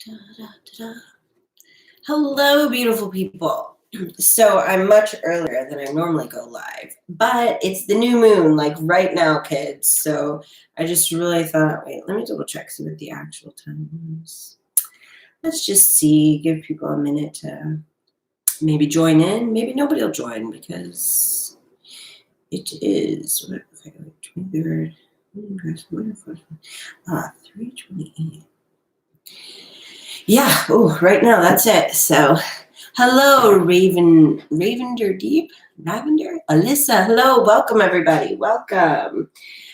Da, da, da, da. Hello, beautiful people. So I'm much earlier than I normally go live, but it's the new moon, like right now, kids. So I just really thought, wait, let me double check, see what the actual time is. Let's just see, give people a minute to maybe join in. Maybe nobody will join because it is, okay, 23rd, 3:28. Yeah, oh, right now, that's it. So, hello, Ravender Deep, Ravender, Alyssa. Hello, welcome everybody. Welcome.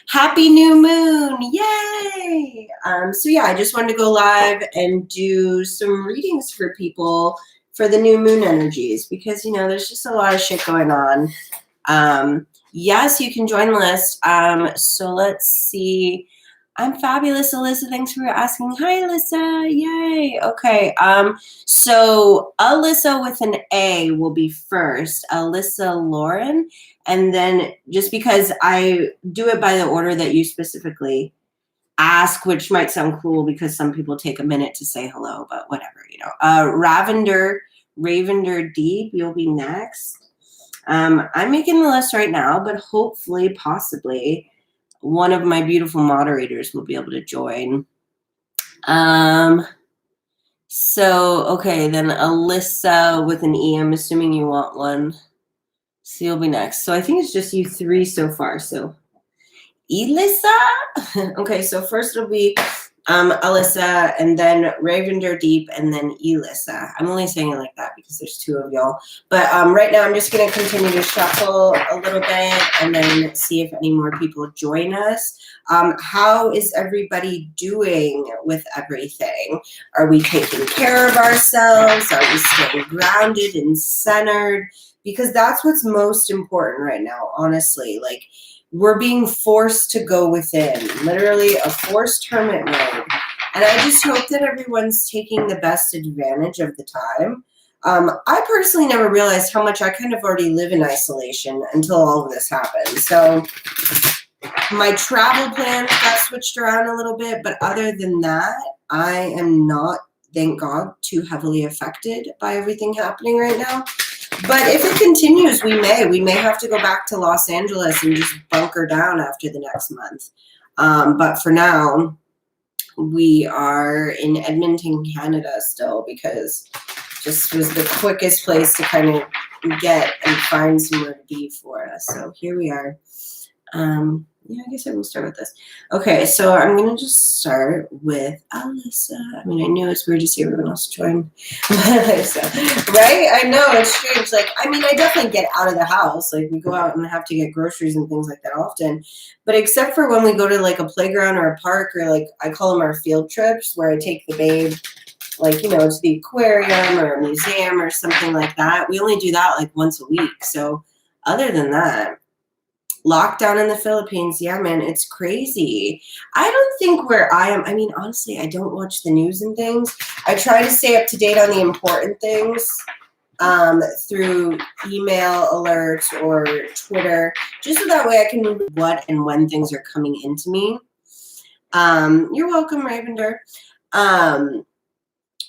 Happy new moon! Yay! So yeah, I just wanted to go live and do some readings for people for the new moon energies because there's just a lot of shit going on. Yes, you can join the list. So let's see. I'm fabulous, Alyssa. Thanks for asking. Hi, Alyssa. Yay. Okay. So Alyssa with an A will be first. Alyssa Lauren. And then just because I do it by the order that you specifically ask, which might sound cool because some people take a minute to say hello, but whatever, Ravender Deep, you'll be next. I'm making the list right now, but hopefully, possibly, one of my beautiful moderators will be able to join. So, okay, then Alyssa with an E, I'm assuming you want one. So you'll be next. So I think it's just you three so far. So Elissa? Okay, so first it'll be Alyssa, and then Ravender Deep, and then Elissa. I'm only saying it like that because there's two of y'all. But right now I'm just going to continue to shuffle a little bit and then see if any more people join us. How is everybody doing with everything? Are we taking care of ourselves? Are we staying grounded and centered? Because that's what's most important right now, honestly. Like, we're being forced to go within, literally a forced hermit mode. And I just hope that everyone's taking the best advantage of the time. I personally never realized how much I kind of already live in isolation until all of this happened. So my travel plans got switched around a little bit, but other than that, I am not, thank God, too heavily affected by everything happening right now. But if it continues, we may have to go back to Los Angeles and just bunker down after the next month. But for now, we are in Edmonton, Canada still, because just was the quickest place to kind of get and find somewhere to be for us. So here we are. Yeah, I guess I will start with this. Okay, so I'm going to just start with Alyssa. I mean, I know it's weird to see everyone else join. Right? I know, it's strange. Like, I mean, I definitely get out of the house. Like, we go out and have to get groceries and things like that often. But except for when we go to, like, a playground or a park, or, like, I call them our field trips, where I take the babe, like, to the aquarium or a museum or something like that. We only do that, like, once a week. So other than that, lockdown in the Philippines, yeah, man, it's crazy. I don't think where I am, I mean, honestly, I don't watch the news and things. I try to stay up to date on the important things through email alerts or Twitter, just so that way I can know what and when things are coming into me. You're welcome, Ravender.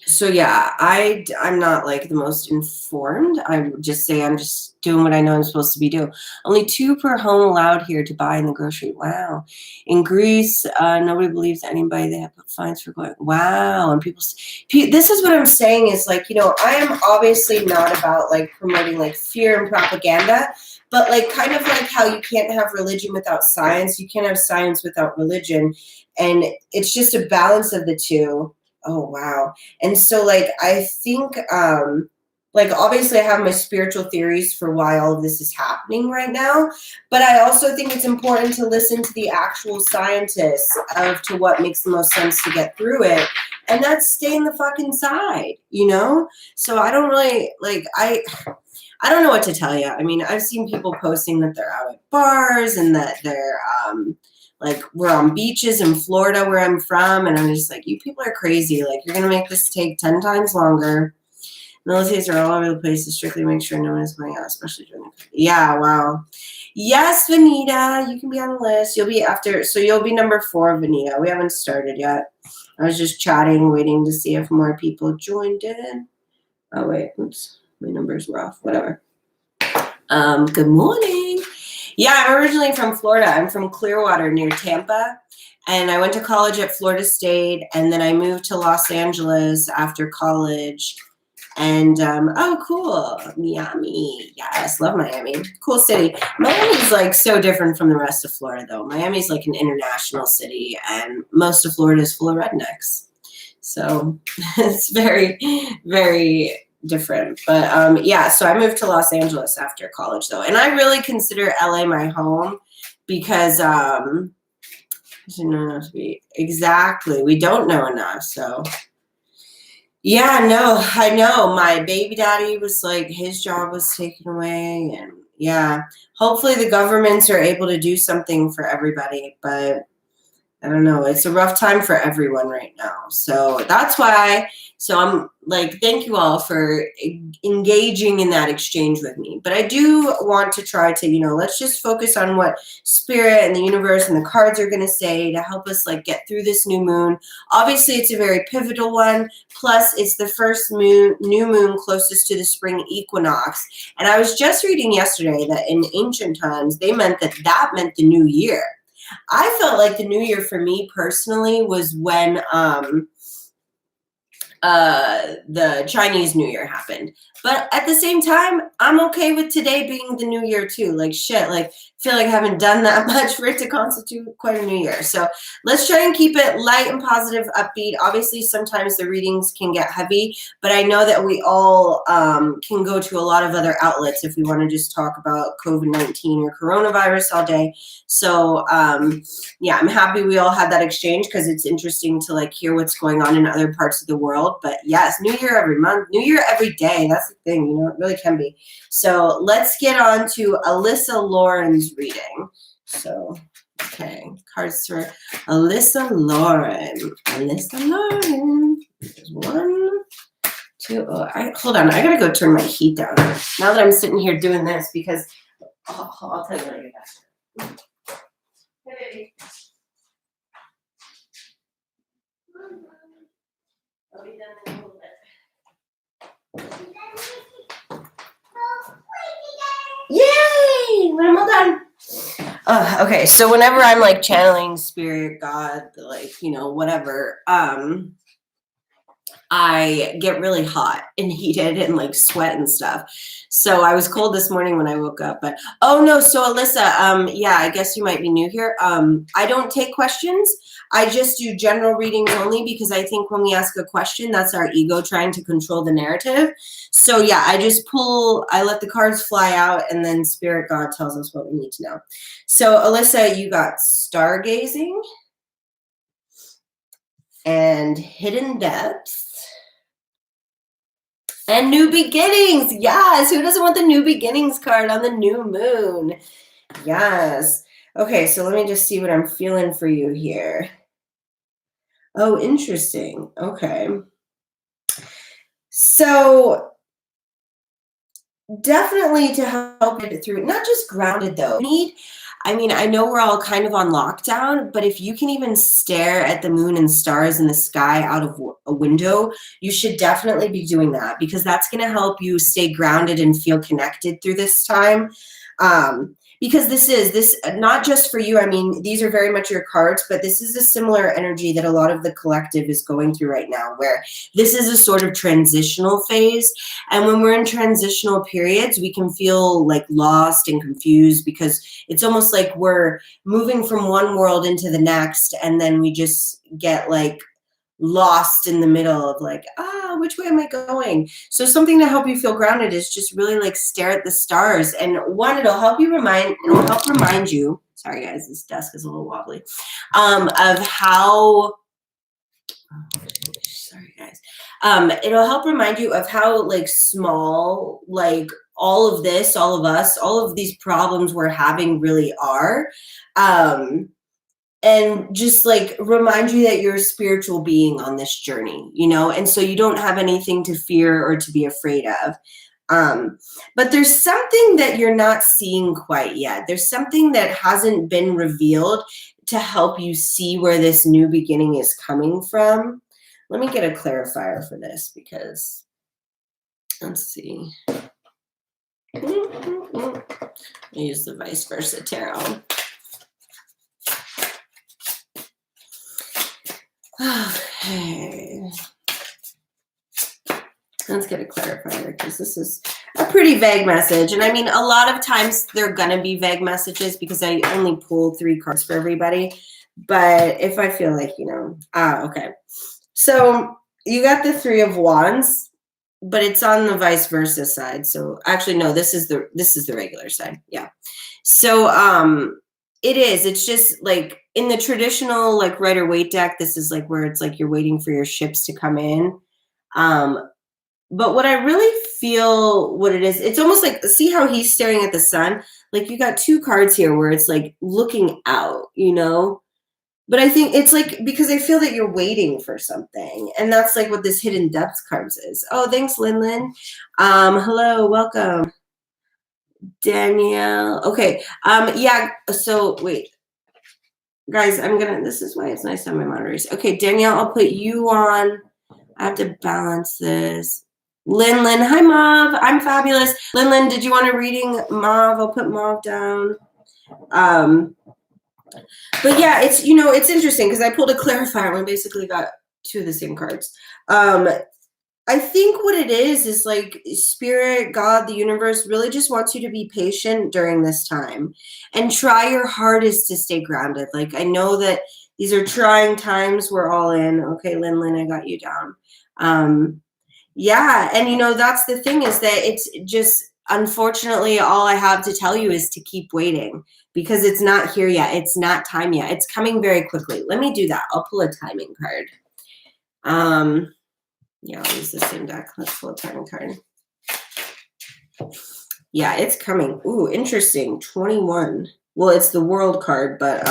So yeah, I'm not like the most informed. I would just say I'm just doing what I know I'm supposed to be doing. Only 2 per home allowed here to buy in the grocery. Wow. In Greece, nobody believes anybody. They have put fines for going. Wow. And this is what I'm saying is like, I am obviously not about like promoting like fear and propaganda, but like kind of like how you can't have religion without science. You can't have science without religion. And it's just a balance of the two. Oh, wow. And so, like, I think, like, obviously I have my spiritual theories for why all of this is happening right now, but I also think it's important to listen to the actual scientists to what makes the most sense to get through it, and that's stay in the fucking side, So I don't really, like, I don't know what to tell you. I mean, I've seen people posting that they're out at bars and that they're, like, we're on beaches in Florida where I'm from, and I'm just like, you people are crazy. Like, you're going to make this take 10 times longer. Militaries are all over the place to strictly make sure no one is going out, especially during the... Yeah, wow. Yes, Vanita, you can be on the list. You'll be number 4, Vanita. We haven't started yet. I was just chatting, waiting to see if more people joined in. Oh, wait, oops, my numbers were off, whatever. Good morning. Yeah, I'm originally from Florida. I'm from Clearwater near Tampa. And I went to college at Florida State, and then I moved to Los Angeles after college. And oh, cool, Miami. Yes, love Miami. Cool city. Miami's like so different from the rest of Florida, though. Miami's like an international city, and most of Florida is full of rednecks. So it's very, very different. But yeah, so I moved to Los Angeles after college, though, and I really consider LA my home because exactly, we don't know enough, so. Yeah, no, I know. My baby daddy was like, his job was taken away. And yeah, hopefully the governments are able to do something for everybody. But I don't know. It's a rough time for everyone right now. So that's why. So I'm like, thank you all for engaging in that exchange with me. But I do want to try to, let's just focus on what spirit and the universe and the cards are going to say to help us like get through this new moon. Obviously, it's a very pivotal one. Plus, it's the first new moon closest to the spring equinox. And I was just reading yesterday that in ancient times, they meant that meant the new year. I felt like the new year for me personally was when the Chinese New Year happened. But at the same time, I'm okay with today being the new year too. Like shit, like feel like I haven't done that much for it to constitute quite a new year. So let's try and keep it light and positive, upbeat. Obviously, sometimes the readings can get heavy, but I know that we all can go to a lot of other outlets if we want to just talk about COVID-19 or coronavirus all day. So yeah, I'm happy we all had that exchange because it's interesting to like hear what's going on in other parts of the world. But yes, New Year every month, New Year every day. That's the thing, it really can be. So let's get on to Alyssa Lauren's reading. So, okay, cards for Alyssa Lauren. Alyssa Lauren. There's 1, 2. Hold on, I gotta go turn my heat down now that I'm sitting here doing this because I'll tell you when I get back. Hey. I'll be done in a little bit. Yay! I'm all done. Okay, so whenever I'm like channeling spirit, God, like, whatever, I get really hot and heated and like sweat and stuff. So I was cold this morning when I woke up, but oh no. So Alyssa, yeah, I guess you might be new here. I don't take questions. I just do general readings only because I think when we ask a question, that's our ego trying to control the narrative. So yeah, I just I let the cards fly out and then spirit God tells us what we need to know. So Alyssa, you got stargazing and hidden depths. And new beginnings. Yes. Who doesn't want the new beginnings card on the new moon? Yes. Okay. So let me just see what I'm feeling for you here. Oh, interesting. Okay. So definitely to help it through, not just grounded though. I know we're all kind of on lockdown, but if you can even stare at the moon and stars in the sky out of a window, you should definitely be doing that because that's going to help you stay grounded and feel connected through this time. Because this not just for you. I mean, these are very much your cards, but this is a similar energy that a lot of the collective is going through right now, where this is a sort of transitional phase. And when we're in transitional periods, we can feel like lost and confused because it's almost like we're moving from one world into the next. And then we just get like lost in the middle of like, which way am I going? So something to help you feel grounded is just really like stare at the stars. And one, it'll help remind you, sorry guys, this desk is a little wobbly, of how, sorry guys, it'll help remind you of how like small, like all of this, all of us, all of these problems we're having really are. And just like remind you that you're a spiritual being on this journey, and so you don't have anything to fear or to be afraid of. But there's something that you're not seeing quite yet. There's something that hasn't been revealed to help you see where this new beginning is coming from. Let me get a clarifier for this because, let's see. I use the vice versa tarot. Okay. Let's get a clarifier because this is a pretty vague message. And I mean, a lot of times they're going to be vague messages because I only pulled 3 cards for everybody. But if I feel like, okay. So you got the 3 of Wands, but it's on the vice versa side. So actually, no, this is the regular side. Yeah. So it's just like in the traditional like Rider-Waite deck, this is like where it's like you're waiting for your ships to come in. But what I really feel what it is, it's almost like, see how he's staring at the sun? Like you got 2 cards here where it's like looking out, But I think it's like, because I feel that you're waiting for something. And that's like what this hidden depths cards is. Oh, thanks, Lin. Hello, welcome. Danielle. Okay. Yeah, so wait. Guys, this is why it's nice to have my moderators. Okay, Danielle, I'll put you on. I have to balance this. Lin, hi Mauve, I'm fabulous. Lin, did you want a reading? Mauve, I'll put Mauve down. But yeah, it's it's interesting because I pulled a clarifier and basically got 2 of the same cards. I think what it is like Spirit, God, the universe really just wants you to be patient during this time and try your hardest to stay grounded. Like I know that these are trying times. We're all in. Okay, Lin, I got you down. Yeah, and that's the thing is that it's just, unfortunately, all I have to tell you is to keep waiting because it's not here yet. It's not time yet. It's coming very quickly. Let me do that. I'll pull a timing card. Yeah, I'll use the same deck. Let's pull a timing card. Yeah, it's coming. Ooh, interesting. 21. Well, it's the world card, but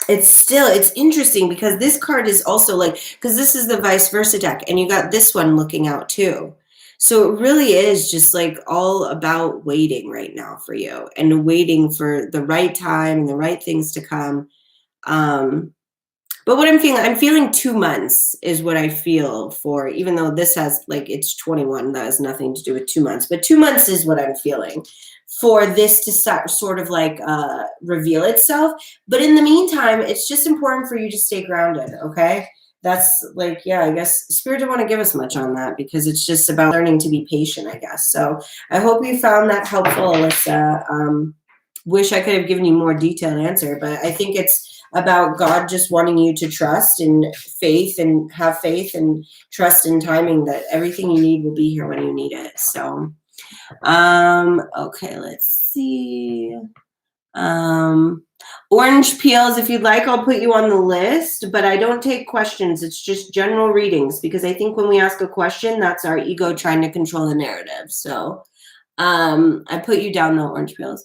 it's interesting because this card is also like, because this is the vice versa deck and you got this one looking out too. So it really is just like all about waiting right now for you and waiting for the right time and the right things to come. But what I'm feeling 2 months is what I feel for, even though this has like, it's 21, that has nothing to do with 2 months, but 2 months is what I'm feeling for this to sort of like reveal itself. But in the meantime, it's just important for you to stay grounded. Okay. That's like, yeah, I guess Spirit didn't want to give us much on that because it's just about learning to be patient, I guess. So I hope you found that helpful, Alyssa. Wish I could have given you more detailed answer, but I think it's about God just wanting you to trust and have faith and trust in timing that everything you need will be here when you need it. So, okay, let's see. Orange peels, if you'd like, I'll put you on the list, but I don't take questions. It's just general readings because I think when we ask a question, that's our ego trying to control the narrative. So, I put you down though, orange peels.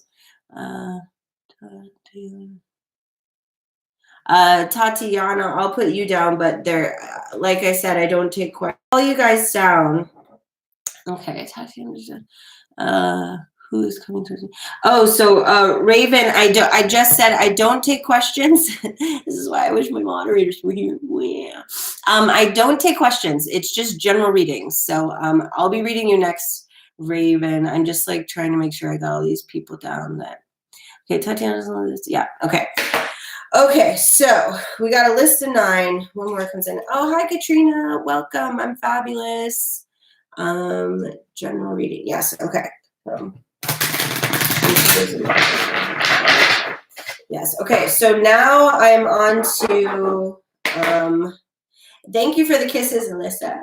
Tatiana, I'll put you down, but like I said, I don't take questions. All you guys down. Okay, Tatiana. Who's coming towards me? Oh, so Raven, I just said I don't take questions. This is why I wish my moderators were here. Yeah. I don't take questions. It's just general readings. So I'll be reading you next, Raven. I'm just like trying to make sure I got all these people down. Okay, Tatiana's on this. Yeah. Okay. Okay, so we got a list of 9. One more comes in. Oh, hi, Katrina. Welcome. I'm fabulous. General reading. Yes. Okay. Yes. Okay. So now I'm on to. Thank you for the kisses, Alyssa.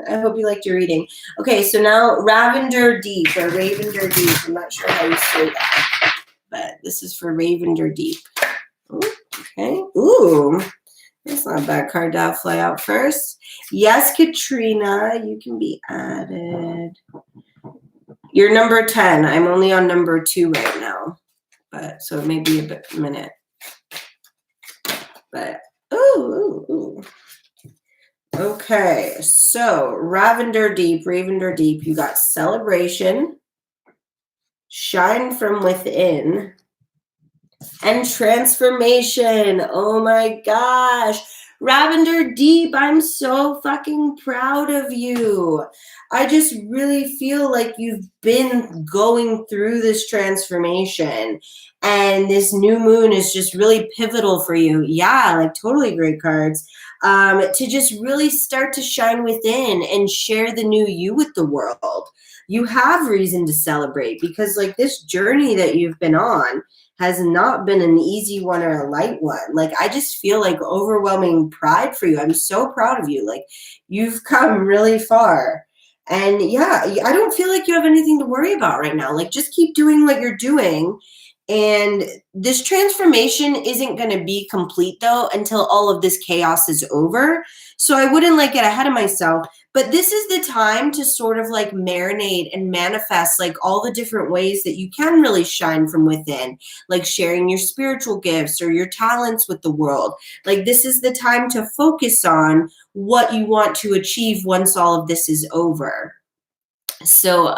I hope you liked your reading. Okay. So now Ravender Deep or Ravender Deep. I'm not sure how you say that, but this is for Ravender Deep. Ooh, okay. Ooh, that's not a bad card to fly out first. Yes, Katrina, you can be added. You're number 10. I'm only on number 2 right now, but so it may be a minute. But ooh. Okay, so Ravender Deep, you got celebration, shine from within. And transformation. Oh my gosh. Ravender Deep, I'm so fucking proud of you. I just really feel like you've been going through this transformation and this new moon is just really pivotal for you. Yeah, like totally great cards. To just really start to shine within and share the new you with the world. You have reason to celebrate because like this journey that you've been on has not been an easy one or a light one. Like, I just feel like overwhelming pride for you. I'm so proud of you. Like, you've come really far. And yeah, I don't feel like you have anything to worry about right now. Like, just keep doing what you're doing. And this transformation isn't going to be complete though until all of this chaos is over. So I wouldn't like get ahead of myself, but this is the time to sort of like marinate and manifest like all the different ways that you can really shine from within, like sharing your spiritual gifts or your talents with the world. Like this is the time to focus on what you want to achieve once all of this is over. So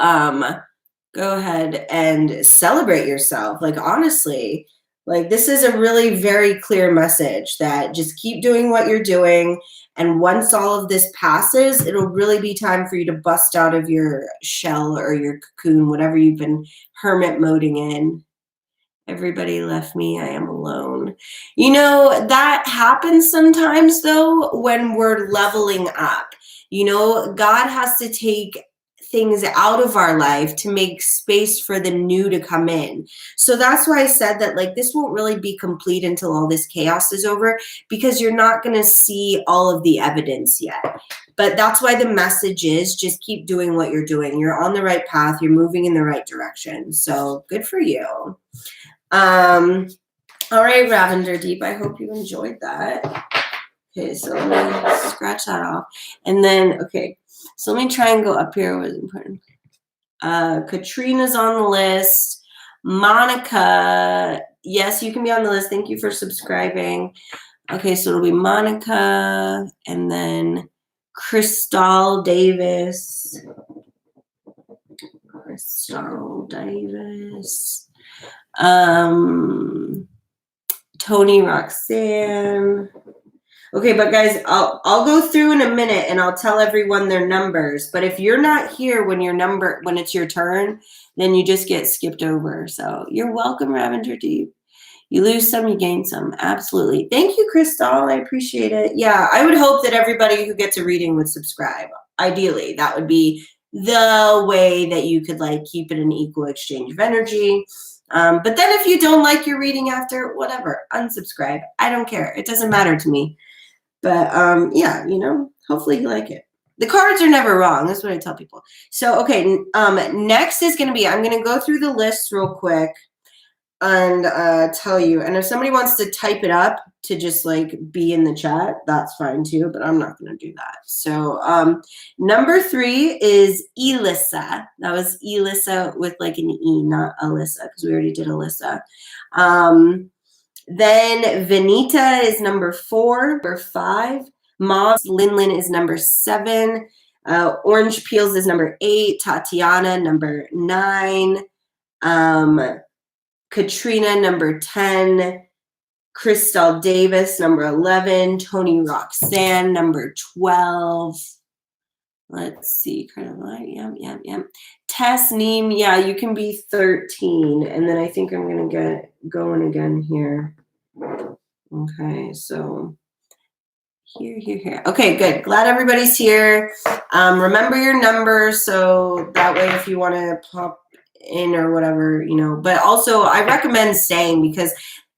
go ahead and celebrate yourself. Like honestly, like this is a really very clear message that just keep doing what you're doing. And once all of this passes, it'll really be time for you to bust out of your shell or your cocoon, whatever you've been hermit moding in. Everybody left me. I am alone. You know, that happens sometimes though when we're leveling up. You know, God has to take things out of our life to make space for the new to come in. So that's why I said that like this won't really be complete until all this chaos is over because you're not going to see all of the evidence yet. But that's why the message is just keep doing what you're doing. You're on the right path. You're moving in the right direction. So good for you. All right, Ravender Deep, I hope you enjoyed that. Okay, so let me scratch that off. And then, okay, so let me try and go up here. What was important? Katrina's on the list. Monica, yes, you can be on the list. Thank you for subscribing. Okay, so it'll be Monica and then Crystal Davis. Crystal Davis. Tony Roxanne. Okay, but guys, I'll go through in a minute and I'll tell everyone their numbers. But if you're not here when it's your turn, then you just get skipped over. So you're welcome, Ravender Deep. You lose some, you gain some. Absolutely. Thank you, Crystal. I appreciate it. Yeah, I would hope that everybody who gets a reading would subscribe. Ideally, that would be the way that you could like keep it an equal exchange of energy. But then if you don't like your reading after, whatever, unsubscribe. I don't care. It doesn't matter to me. But yeah, you know, hopefully you like it. The cards are never wrong. That's what I tell people. So, okay, next is going to be, I'm going to go through the list real quick and tell you. And if somebody wants to type it up to just like be in the chat, that's fine too, but I'm not going to do that. So number 3 is Elissa. That was Elissa with like an E, not Alyssa, because we already did Alyssa. Then Venita is number 4. Number 5. Mauve Linlin is number 7. Orange Peels is number 8. Tatiana, number 9. Katrina, number 10. Crystal Davis, number 11. Tony Roxanne, number 12. Let's see, kind of like, yep. Tess Neem, yeah, you can be 13. And then I think I'm going to get going again here. Okay, so here. Okay, good. Glad everybody's here. Remember your number so that way if you want to pop in or whatever, you know. But also, I recommend staying because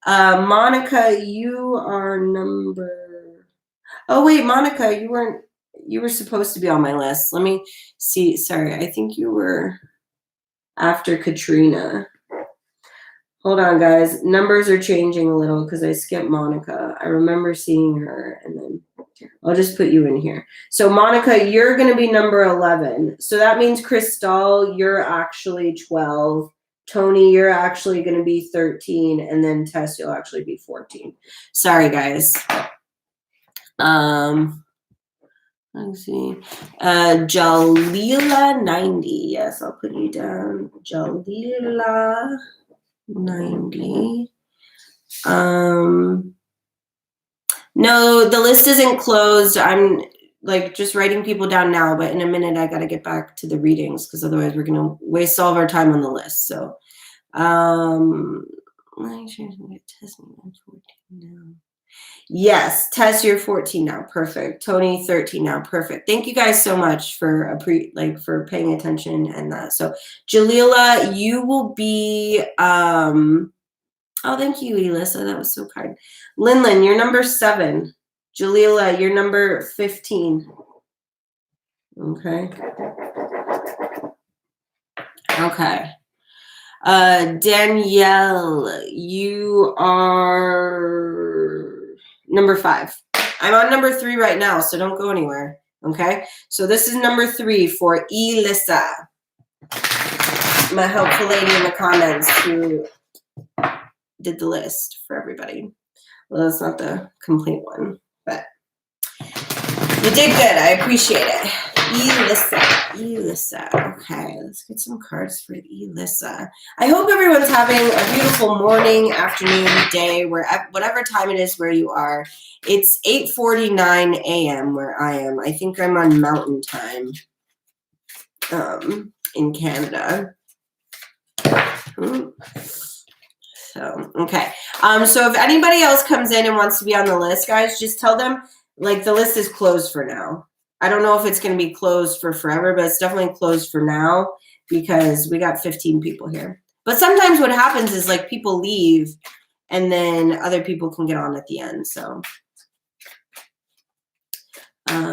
Monica, you are number... Oh, wait, Monica, you were supposed to be on my list. Let me see. Sorry, I think you were after Katrina. Hold on, guys. Numbers are changing a little because I skipped Monica. I remember seeing her, and then I'll just put you in here. So, Monica, you're going to be number 11. So that means, Crystal, you're actually 12. Tony, you're actually going to be 13. And then Tess, you'll actually be 14. Sorry, guys. Let's see. Jalila 90. Yes, I'll put you down. Jalila 90. No, the list isn't closed. I'm like just writing people down now, but in a minute I got to get back to the readings because otherwise we're going to waste all of our time on the list. So, yes, Tess, you're 14 now. Perfect. Tony, 13 now. Perfect. Thank you guys so much for for paying attention and that. So, Jalila, you will be oh, thank you, Elissa. That was so kind. Linlin, you're number 7. Jalila, you're number 15. Okay. Okay. Danielle, you are number 5. I'm on number 3 right now, so don't go anywhere. Okay. So this is number 3 for Elissa, my helpful lady in the comments who did the list for everybody. Well, that's not the complete one, but you did good. I appreciate it. Elissa. Okay, let's get some cards for Elissa. I hope everyone's having a beautiful morning, afternoon, day, whatever time it is where you are. It's 8:49 a.m. where I am. I think I'm on Mountain Time in Canada. So, okay. So if anybody else comes in and wants to be on the list, guys, just tell them, like, the list is closed for now. I don't know if it's going to be closed for forever, but it's definitely closed for now because we got 15 people here. But sometimes what happens is, like, people leave and then other people can get on at the end. So, 3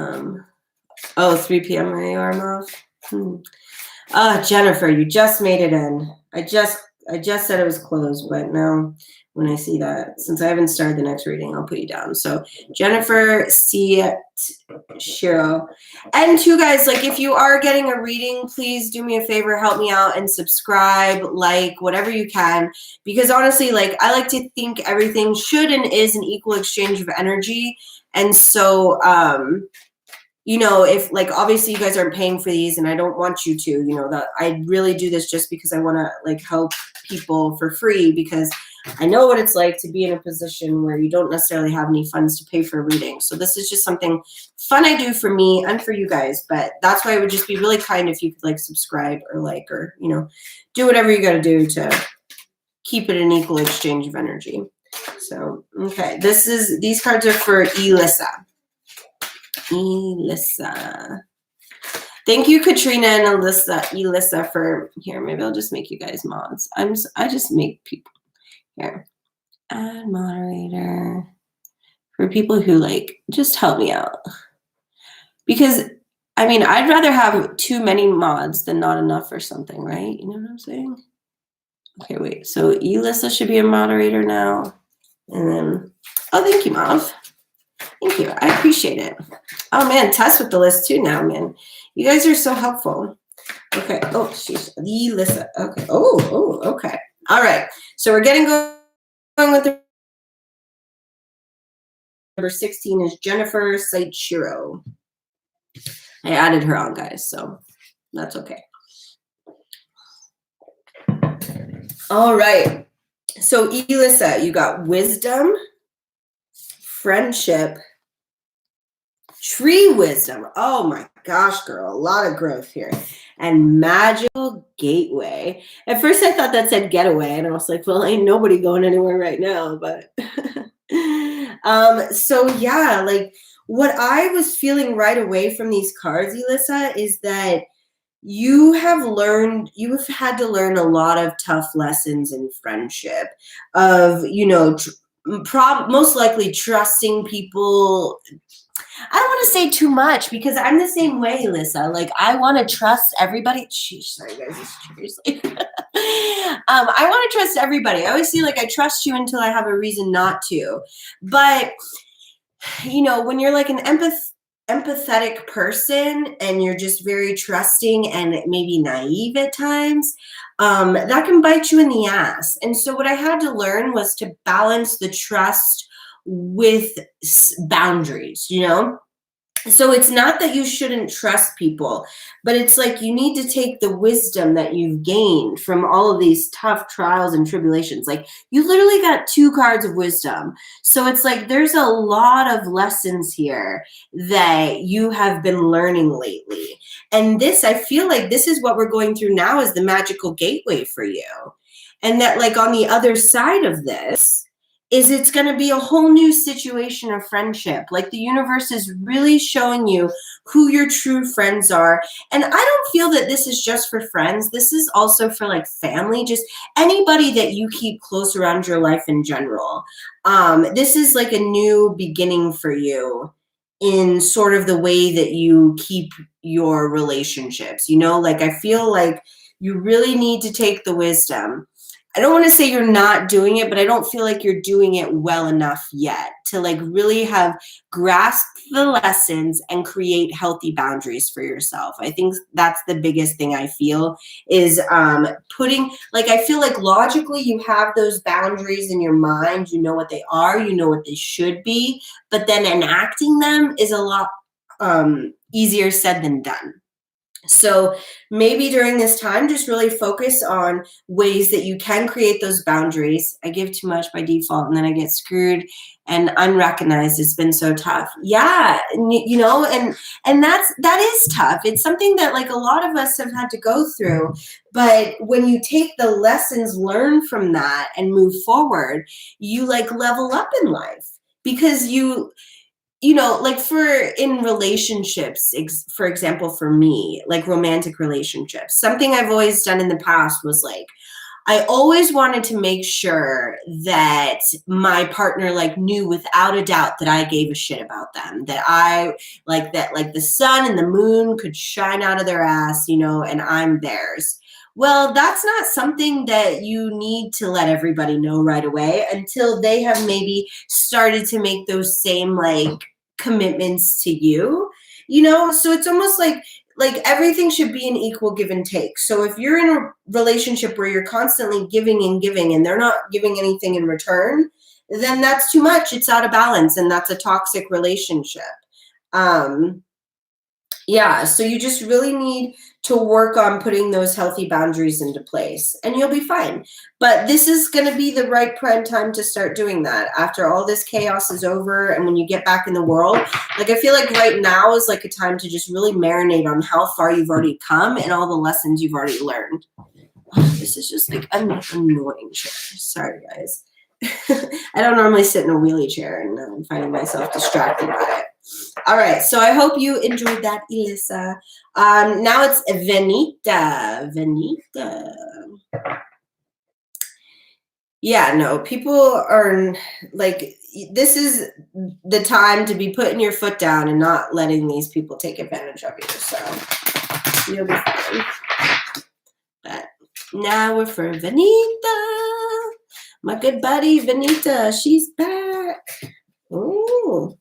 p.m. where you are, Mauve? Jennifer, you just made it in. I just said it was closed, but now when I see that, since I haven't started the next reading, I'll put you down. So Jennifer Shiro. And two guys, like, if you are getting a reading, please do me a favor, help me out and subscribe, like, whatever you can. Because honestly, like, I like to think everything should and is an equal exchange of energy. And so, you know, if, like, obviously you guys aren't paying for these and I don't want you to, you know, that I really do this just because I want to, like, help people for free, because I know what it's like to be in a position where you don't necessarily have any funds to pay for a reading. So this is just something fun I do for me and for you guys, but that's why it would just be really kind if you could, like, subscribe or like, or, you know, do whatever you got to do to keep it an equal exchange of energy. So, okay, these cards are for Elissa. Thank you, Katrina and Elissa for here. Maybe I'll just make you guys mods. I just make people here. Add moderator for people who, like, just help me out. Because I mean, I'd rather have too many mods than not enough or something, right? You know what I'm saying? Okay, wait. So Elissa should be a moderator now. And then, oh, thank you, Mauve. Thank you. I appreciate it. Oh, man, Tess with the list too now, man. You guys are so helpful. Okay. Oh, she's Elissa. Okay. Oh, okay. All right. So we're getting going with the number 16 is Jennifer Saichiro. I added her on, guys, so that's okay. All right. So Elissa, you got wisdom, friendship, tree wisdom. Oh my gosh, girl, a lot of growth here. And magical gateway. At first I thought that said getaway, and I was like, well, ain't nobody going anywhere right now, but so yeah, like, what I was feeling right away from these cards, Elissa, is that you have had to learn a lot of tough lessons in friendship, of, you know, most likely trusting people. I don't want to say too much because I'm the same way, Alyssa. Like, I want to trust everybody. Sheesh, sorry guys, seriously. I want to trust everybody. I always feel like I trust you until I have a reason not to. But, you know, when you're like an empathetic person and you're just very trusting and maybe naive at times, that can bite you in the ass. And so what I had to learn was to balance the trust with boundaries, you know? So it's not that you shouldn't trust people, but it's like you need to take the wisdom that you've gained from all of these tough trials and tribulations. Like you literally got 2 cards of wisdom. So it's like there's a lot of lessons here that you have been learning lately. And this, I feel like this is what we're going through now is the magical gateway for you. And that like on the other side of this, is it's going to be a whole new situation of friendship. Like the universe is really showing you who your true friends are. And I don't feel that this is just for friends. This is also for like family, just anybody that you keep close around your life in general. This is like a new beginning for you in sort of the way that you keep your relationships. Like I feel like you really need to take the wisdom. I don't want to say you're not doing it, but I don't feel like you're doing it well enough yet to like really have grasped the lessons and create healthy boundaries for yourself. I think that's the biggest thing I feel is putting, like, I feel like logically you have those boundaries in your mind. You know what they are, you know what they should be, but then enacting them is a lot easier said than done. So maybe during this time, just really focus on ways that you can create those boundaries. I give too much by default and then I get screwed and unrecognized. It's been so tough. Yeah. And that is tough. It's something that like a lot of us have had to go through. But when you take the lessons learned from that and move forward, you like level up in life because like in relationships, for example, for me, like romantic relationships, something I've always done in the past was like, I always wanted to make sure that my partner like knew without a doubt that I gave a shit about them, that like the sun and the moon could shine out of their ass, and I'm theirs. Well, that's not something that you need to let everybody know right away until they have maybe started to make those same like commitments to you, so it's almost like everything should be an equal give and take. So if you're in a relationship where you're constantly giving and they're not giving anything in return, then that's too much. It's out of balance and that's a toxic relationship. Yeah, so you just really need to work on putting those healthy boundaries into place and you'll be fine. But this is going to be the right prime time to start doing that after all this chaos is over and when you get back in the world. Like I feel like right now is like a time to just really marinate on how far you've already come and all the lessons you've already learned. Oh, this is just like an annoying chair. Sorry, guys. I don't normally sit in a wheelie chair and I'm finding myself distracted by it. All right, so I hope you enjoyed that, Elisa. Now it's Venita. Yeah, no, people are like, this is the time to be putting your foot down and not letting these people take advantage of you. So you'll be fine. But now we're for Venita. My good buddy, Venita, she's back. Oh.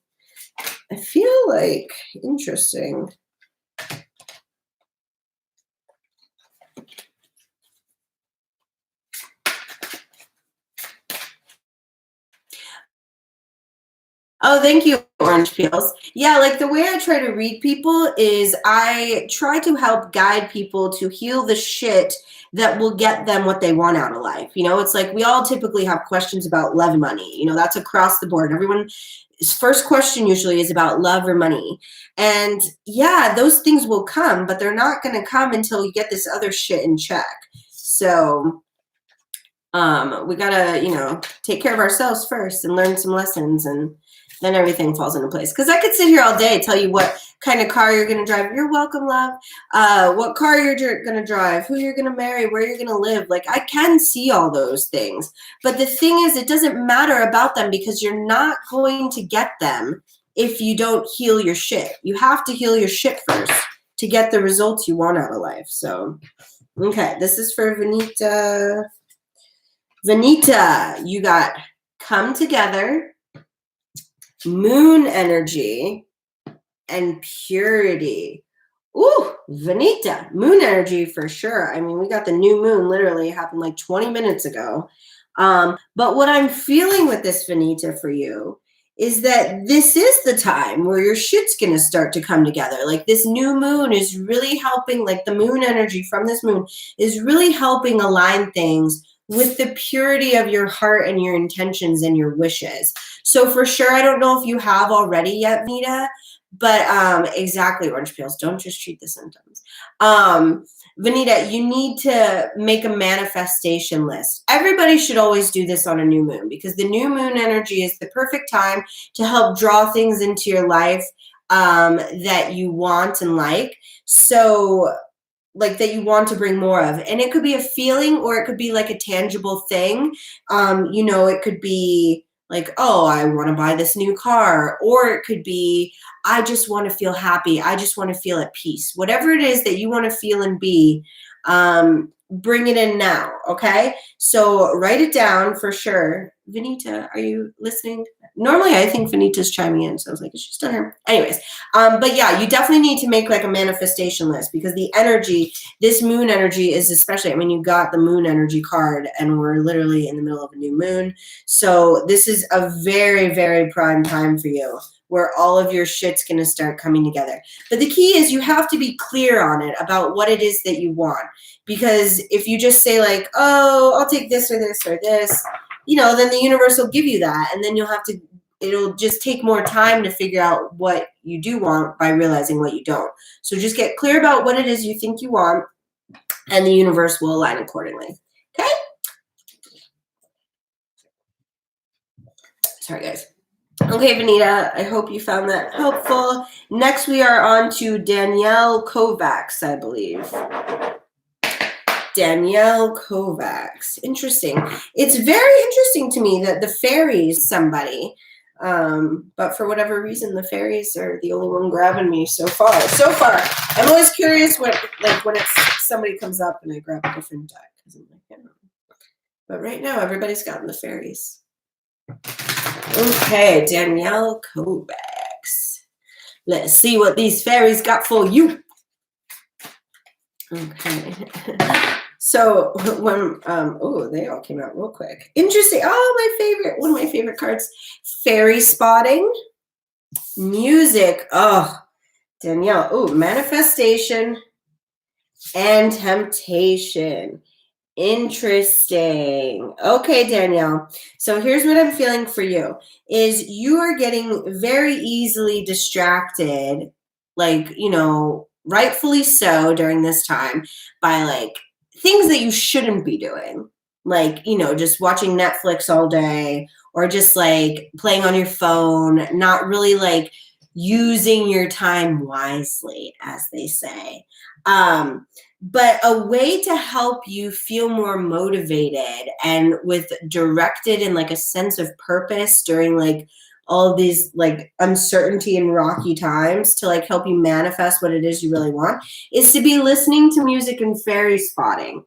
I feel like interesting. Oh, thank you, Orange Peels. Yeah, like the way I try to read people is I try to help guide people to heal the shit that will get them what they want out of life. It's like we all typically have questions about love and money. That's across the board. Everyone's first question usually is about love or money. And yeah, those things will come, but they're not going to come until you get this other shit in check. So we got to, take care of ourselves first and learn some lessons and then everything falls into place. Because I could sit here all day, tell you what kind of car you're going to drive. You're welcome, love. What car you're going to drive, who you're going to marry, where you're going to live. Like I can see all those things. But the thing is, it doesn't matter about them because you're not going to get them if you don't heal your shit. You have to heal your shit first to get the results you want out of life. So, okay, this is for Venita. Venita, you got come together, moon energy, and purity. Ooh, Venita, moon energy for sure. I mean, we got the new moon literally happened like 20 minutes ago. But what I'm feeling with this Venita for you is that this is the time where your shit's going to start to come together. Like this new moon is really helping, like the moon energy from this moon is really helping align things with the purity of your heart and your intentions and your wishes. So for sure, I don't know if you have already yet, Vita, but exactly, orange peels, don't just treat the symptoms. Vanita, you need to make a manifestation list. Everybody should always do this on a new moon because the new moon energy is the perfect time to help draw things into your life that you want and like. So, like that you want to bring more of. And it could be a feeling or it could be like a tangible thing. It could be like, oh, I want to buy this new car. Or it could be, I just want to feel happy. I just want to feel at peace. Whatever it is that you want to feel and be, bring it in now, okay? So write it down for sure. Vanita, are you listening? Normally I think Vanita's chiming in, so I was like, is she still here? Anyways, but yeah, you definitely need to make like a manifestation list because the energy, this moon energy is especially, I mean, you got the moon energy card and we're literally in the middle of a new moon. So this is a very, very prime time for you where all of your shit's going to start coming together. But the key is you have to be clear on it about what it is that you want. Because if you just say like, oh, I'll take this or this or this, then the universe will give you that. And then it'll just take more time to figure out what you do want by realizing what you don't. So just get clear about what it is you think you want and the universe will align accordingly. Okay? Sorry, guys. Okay, Vanita, I hope you found that helpful. Next, we are on to Danielle Kovacs, I believe. Danielle Kovacs. Interesting. It's very interesting to me that the fairies somebody, but for whatever reason, the fairies are the only one grabbing me so far. I'm always curious when it's somebody comes up and I grab a different deck. But right now, everybody's gotten the fairies. Okay, Danielle Kovacs. Let's see what these fairies got for you. Okay. So when they all came out real quick. Interesting. Oh, one of my favorite cards, fairy spotting, music. Oh, Danielle. Oh, manifestation and temptation. Interesting. Okay, Danielle. So here's what I'm feeling for you is you are getting very easily distracted, rightfully so during this time by like things that you shouldn't be doing. Like, just watching Netflix all day or just like playing on your phone, not really like using your time wisely, as they say. But a way to help you feel more motivated and with directed and like a sense of purpose during like all these like uncertainty and rocky times to like help you manifest what it is you really want is to be listening to music and fairy spotting.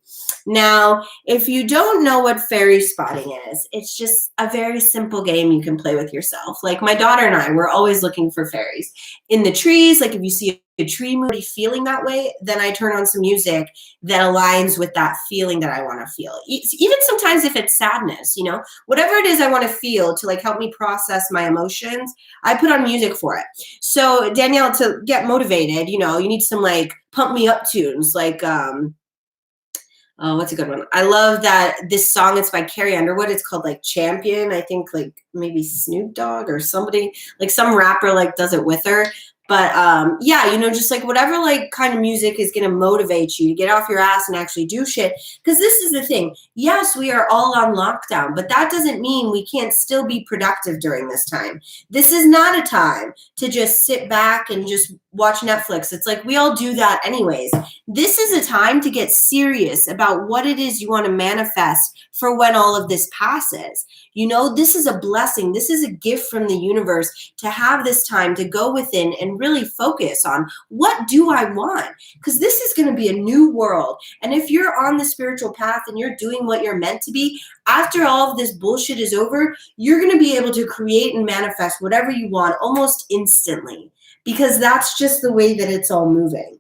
Now, if you don't know what fairy spotting is, it's just a very simple game you can play with yourself. Like my daughter and I, we're always looking for fairies in the trees. Like if you see a tree movie feeling that way, then I turn on some music that aligns with that feeling that I want to feel. Even sometimes if it's sadness, whatever it is I want to feel to like help me process my emotions, I put on music for it. So Danielle, to get motivated, you need some like pump me up tunes, like oh, what's a good one? I love that this song, it's by Carrie Underwood. It's called like Champion. I think like maybe Snoop Dogg or somebody, like some rapper like does it with her. But yeah, just like whatever like kind of music is going to motivate you to get off your ass and actually do shit. Because this is the thing. Yes, we are all on lockdown, but that doesn't mean we can't still be productive during this time. This is not a time to just sit back and just watch Netflix. It's like we all do that anyways. This is a time to get serious about what it is you want to manifest for when all of this passes. This is a blessing. This is a gift from the universe to have this time to go within and really focus on what do I want? Because this is going to be a new world. And if you're on the spiritual path and you're doing what you're meant to be, after all of this bullshit is over, you're going to be able to create and manifest whatever you want almost instantly, because that's just the way that it's all moving.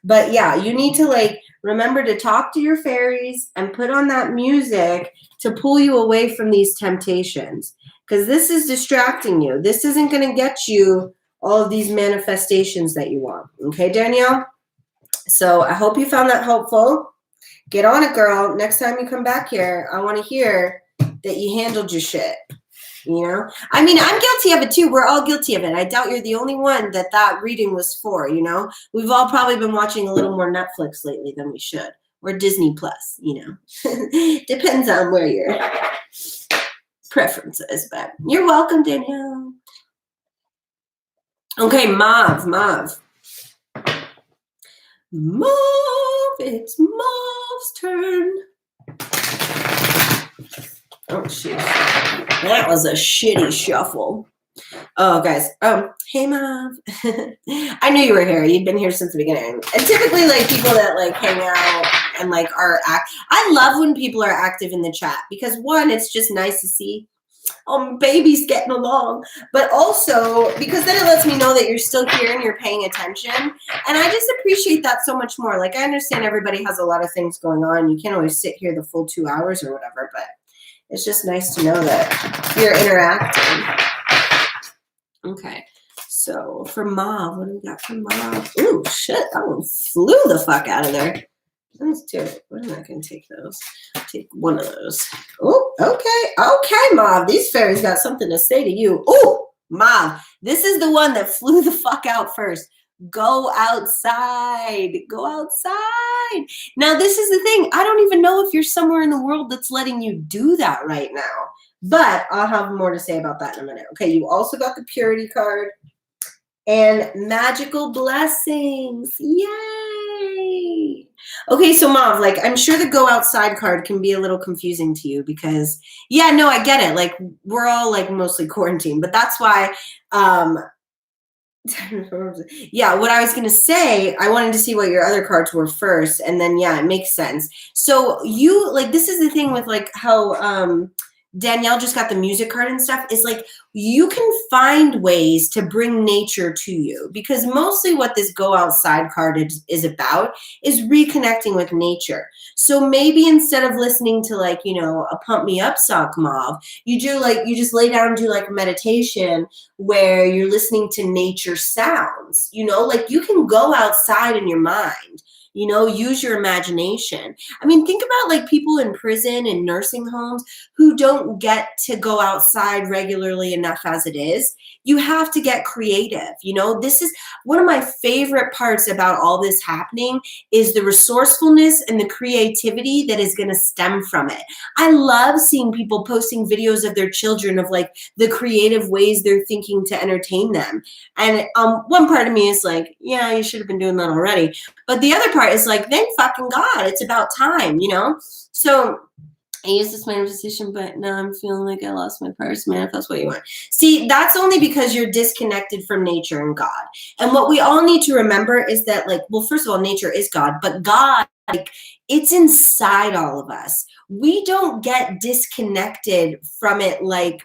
But yeah, you need to like remember to talk to your fairies and put on that music to pull you away from these temptations. because this is distracting you. This isn't going to get you all of these manifestations that you want. Okay, Danielle? So I hope you found that helpful. Get on it, girl. Next time you come back here, I want to hear that you handled your shit. You know, I mean, I'm guilty of it too. We're all guilty of it. I doubt you're the only one that reading was for. You know, we've all probably been watching a little more Netflix lately than we should, or Disney Plus. You know, depends on where your preference is. But you're welcome, Danielle. Okay, Mauve. It's Mauve's turn. Oh, shit. That was a shitty shuffle. Oh, guys. Hey, Mauve. I knew you were here. You'd been here since the beginning. And typically, like, people that, like, hang out and, like, I love when people are active in the chat because, one, it's just nice to see babies getting along, but also because then it lets me know that you're still here and you're paying attention, and I just appreciate that so much more. Like, I understand everybody has a lot of things going on. You can't always sit here the full 2 hours or whatever, but it's just nice to know that you're interacting. Okay, so for Mauve, what do we got for Mauve? Ooh, shit, that one flew the fuck out of there. Let's do it. We're not going to take those. Take one of those. Oh, okay, Mauve. These fairies got something to say to you. Oh, Mauve, this is the one that flew the fuck out first. Go outside. Go outside. Now, this is the thing. I don't even know if you're somewhere in the world that's letting you do that right now. But I'll have more to say about that in a minute. Okay, you also got the Purity card. And magical blessings. Yay. Okay, so Mauve, like, I'm sure the go outside card can be a little confusing to you because, yeah, no, I get it. Like, we're all, like, mostly quarantined. But that's why, yeah, what I was going to say, I wanted to see what your other cards were first. And then, yeah, it makes sense. So you, like, this is the thing with, like, how Danielle just got the music card and stuff, is like you can find ways to bring nature to you, because mostly what this go outside card is about is reconnecting with nature. So maybe instead of listening to, like, you know, a pump me up song, Mauve, you just lay down and do like a meditation where you're listening to nature sounds, you know, like you can go outside in your mind. You know, use your imagination. I mean, think about like people in prison and nursing homes who don't get to go outside regularly enough as it is. You have to get creative. You know, this is one of my favorite parts about all this happening is the resourcefulness and the creativity that is going to stem from it. I love seeing people posting videos of their children of like the creative ways they're thinking to entertain them. And one part of me is like, yeah, you should have been doing that already. But the other part is like, thank fucking God, it's about time, you know? So I use this manifestation, but now I'm feeling like I lost my purse. Manifest what you want. See, that's only because you're disconnected from nature and God. And what we all need to remember is that, like, well, first of all, nature is God, but God, like, it's inside all of us. We don't get disconnected from it. Like,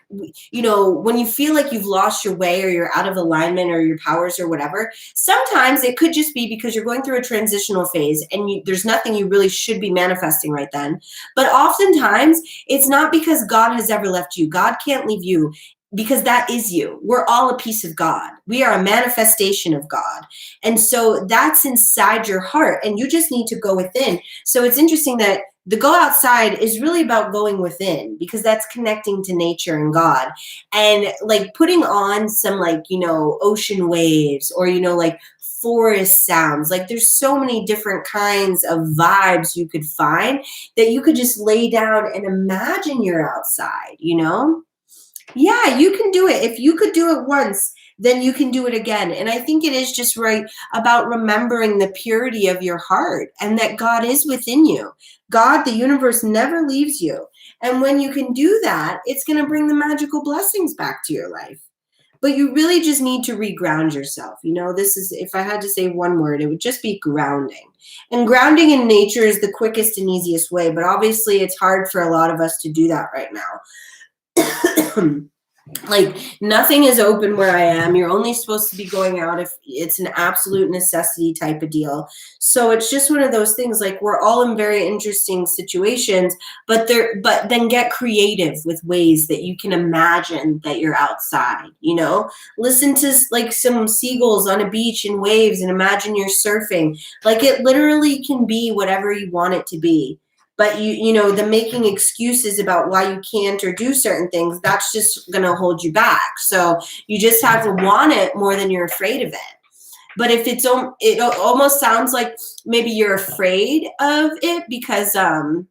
you know, when you feel like you've lost your way or you're out of alignment or your powers or whatever, sometimes it could just be because you're going through a transitional phase and there's nothing you really should be manifesting right then. But oftentimes it's not because God has ever left you. God can't leave you, because that is you. We're all a piece of God. We are a manifestation of God. And so that's inside your heart, and you just need to go within. So it's interesting that the go outside is really about going within, because that's connecting to nature and God, and like putting on some, like, you know, ocean waves, or, you know, like forest sounds. Like there's so many different kinds of vibes you could find that you could just lay down and imagine you're outside, you know? Yeah, you can do it. If you could do it once, then you can do it again. And I think it is just right about remembering the purity of your heart and that God is within you. God, the universe, never leaves you. And when you can do that, it's going to bring the magical blessings back to your life. But you really just need to reground yourself. You know, this is, if I had to say one word, it would just be grounding. And grounding in nature is the quickest and easiest way. But obviously, it's hard for a lot of us to do that right now. Like nothing is open where I am. You're only supposed to be going out if it's an absolute necessity type of deal. So it's just one of those things, like we're all in very interesting situations, but then get creative with ways that you can imagine that you're outside, you know? Listen to like some seagulls on a beach and waves and imagine you're surfing. Like it literally can be whatever you want it to be. But you know, the making excuses about why you can't or do certain things, that's just going to hold you back. So you just have to want it more than you're afraid of it. But if it almost sounds like maybe you're afraid of it because then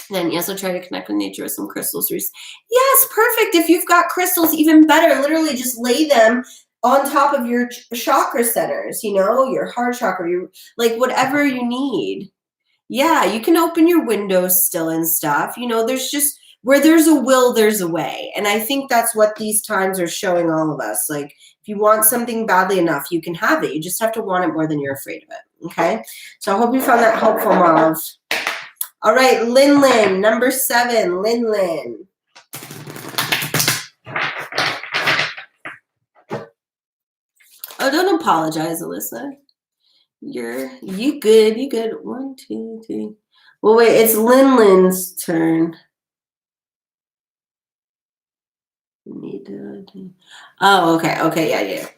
yes, I'll try to connect with nature with some crystals. Yes, perfect. If you've got crystals, even better. Literally just lay them on top of your chakra centers, you know, your heart chakra, your like whatever you need. Yeah, you can open your windows still and stuff. You know, there's just where there's a will, there's a way. And I think that's what these times are showing all of us. Like, if you want something badly enough, you can have it. You just have to want it more than you're afraid of it. Okay? So I hope you found that helpful, Mauve. All right, Lin, number 7, Lin. Oh, don't apologize, Alyssa. You good. 1, 2, 3. Well, wait, it's Lin's turn. Oh, okay, yeah.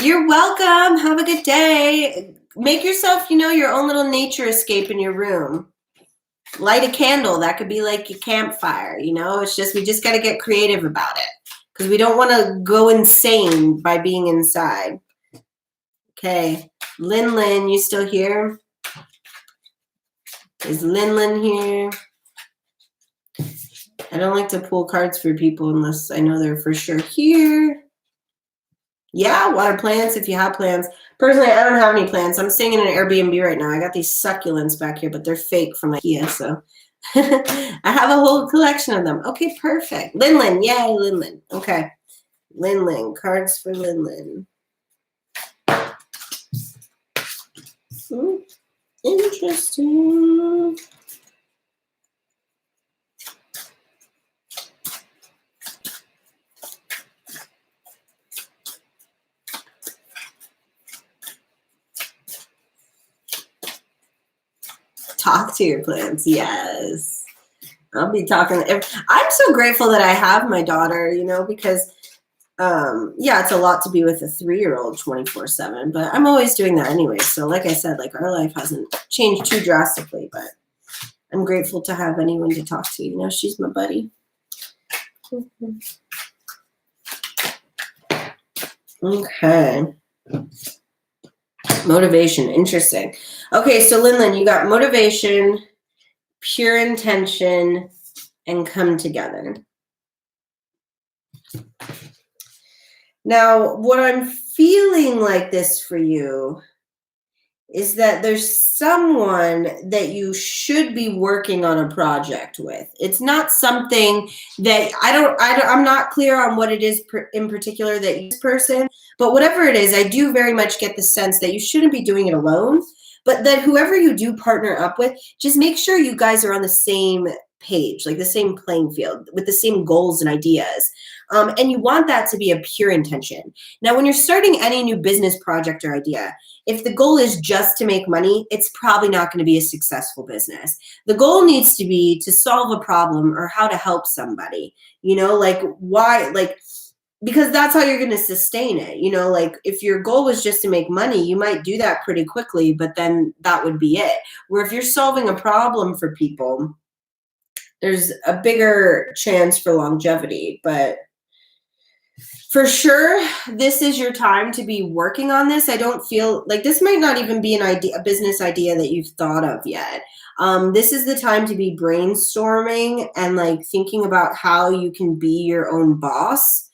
You're welcome. Have a good day. Make yourself, you know, your own little nature escape in your room. Light a candle. That could be like a campfire, you know? It's just, we just got to get creative about it because we don't want to go insane by being inside. Okay. Lin, you still here? Is Lin here? I don't like to pull cards for people unless I know they're for sure here. Yeah, water plants if you have plants. Personally, I don't have any plants. I'm staying in an Airbnb right now. I got these succulents back here, but they're fake from IKEA, so I have a whole collection of them. Okay, perfect. Lin, yay, Lin. Okay. Lin, cards for Lin. Interesting. Talk to your plants. Yes. I'll be talking. I'm so grateful that I have my daughter, you know, because yeah, it's a lot to be with a 3-year-old 24/7, but I'm always doing that anyway. So like I said, like our life hasn't changed too drastically, but I'm grateful to have anyone to talk to. You know, she's my buddy. Okay. Motivation. Interesting. Okay, so Lin, you got motivation, pure intention, and come together. Now, what I'm feeling like this for you is that there's someone that you should be working on a project with. It's not something that I'm not clear on what it is in particular that you, this person, but whatever it is, I do very much get the sense that you shouldn't be doing it alone, but that whoever you do partner up with, just make sure you guys are on the same page, like the same playing field with the same goals and ideas. And you want that to be a pure intention. Now, when you're starting any new business project or idea, if the goal is just to make money, it's probably not going to be a successful business. The goal needs to be to solve a problem or how to help somebody, you know, like why, like, because that's how you're going to sustain it. You know, like if your goal was just to make money, you might do that pretty quickly, but then that would be it. Where if you're solving a problem for people, there's a bigger chance for longevity, but for sure, this is your time to be working on this. I don't feel like this might not even be a business idea that you've thought of yet. This is the time to be brainstorming and like thinking about how you can be your own boss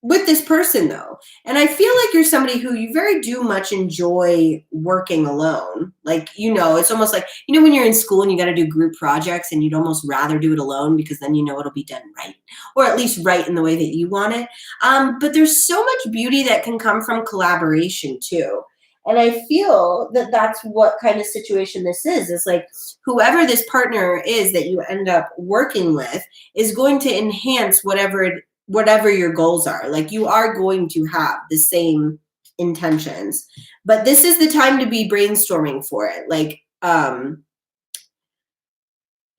with this person though. And I feel like you're somebody who you very do much enjoy working alone. Like, you know, it's almost like, you know, when you're in school and you got to do group projects and you'd almost rather do it alone because then you know it'll be done right, or at least right in the way that you want it. But there's so much beauty that can come from collaboration too. And I feel that that's what kind of situation this is. It's like whoever this partner is that you end up working with is going to enhance whatever your goals are. Like you are going to have the same intentions. But this is the time to be brainstorming for it. Like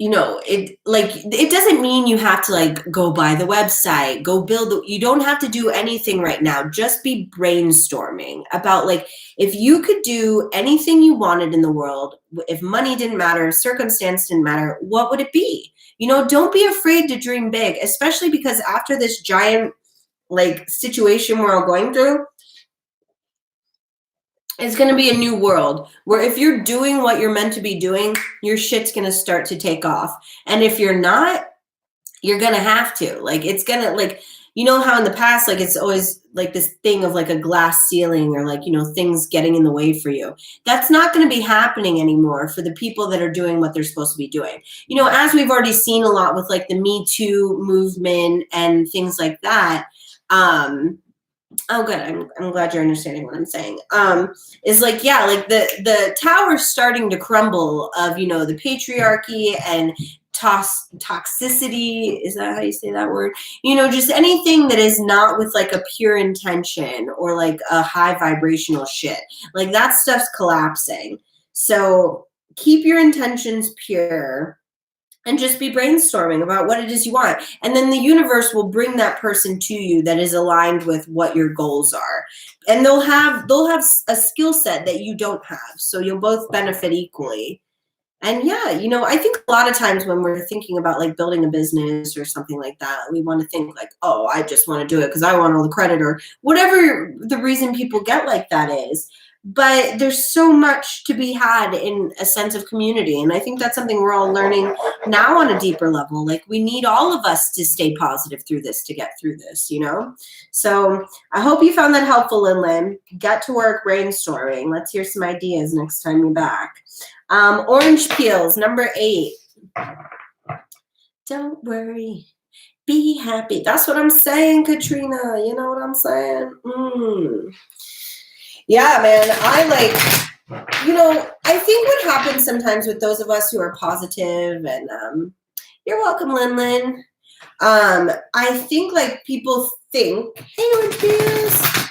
it doesn't mean you have to like go buy the website, go build you don't have to do anything right now. Just be brainstorming about like if you could do anything you wanted in the world, if money didn't matter, circumstance didn't matter, what would it be? Don't be afraid to dream big, especially because after this giant like situation we're all going through, it's going to be a new world where if you're doing what you're meant to be doing, your shit's going to start to take off. And if you're not, you're going to have to. Like, it's going to, like, how in the past, like, it's always like this thing of like a glass ceiling or like, things getting in the way for you. That's not going to be happening anymore for the people that are doing what they're supposed to be doing. As we've already seen a lot with like the Me Too movement and things like that. Oh, good. I'm glad you're understanding what I'm saying. Is like, yeah, like the tower's starting to crumble of, the patriarchy and toxicity. Is that how you say that word? Just anything that is not with like a pure intention or like a high vibrational shit. Like that stuff's collapsing. So keep your intentions pure. And just be brainstorming about what it is you want. And then the universe will bring that person to you that is aligned with what your goals are. And they'll have a skill set that you don't have. So you'll both benefit equally. And yeah, I think a lot of times when we're thinking about like building a business or something like that, we want to think like, oh, I just want to do it because I want all the credit or whatever the reason people get like that is. But there's so much to be had in a sense of community. And I think that's something we're all learning now on a deeper level. Like we need all of us to stay positive through this to get through this, So I hope you found that helpful, Lin. Get to work brainstorming. Let's hear some ideas next time you're back. Orange peels, number 8. Don't worry. Be happy. That's what I'm saying, Katrina. You know what I'm saying? Yeah, man, I think what happens sometimes with those of us who are positive and you're welcome, Lin. I think like people think, hey, orange peels,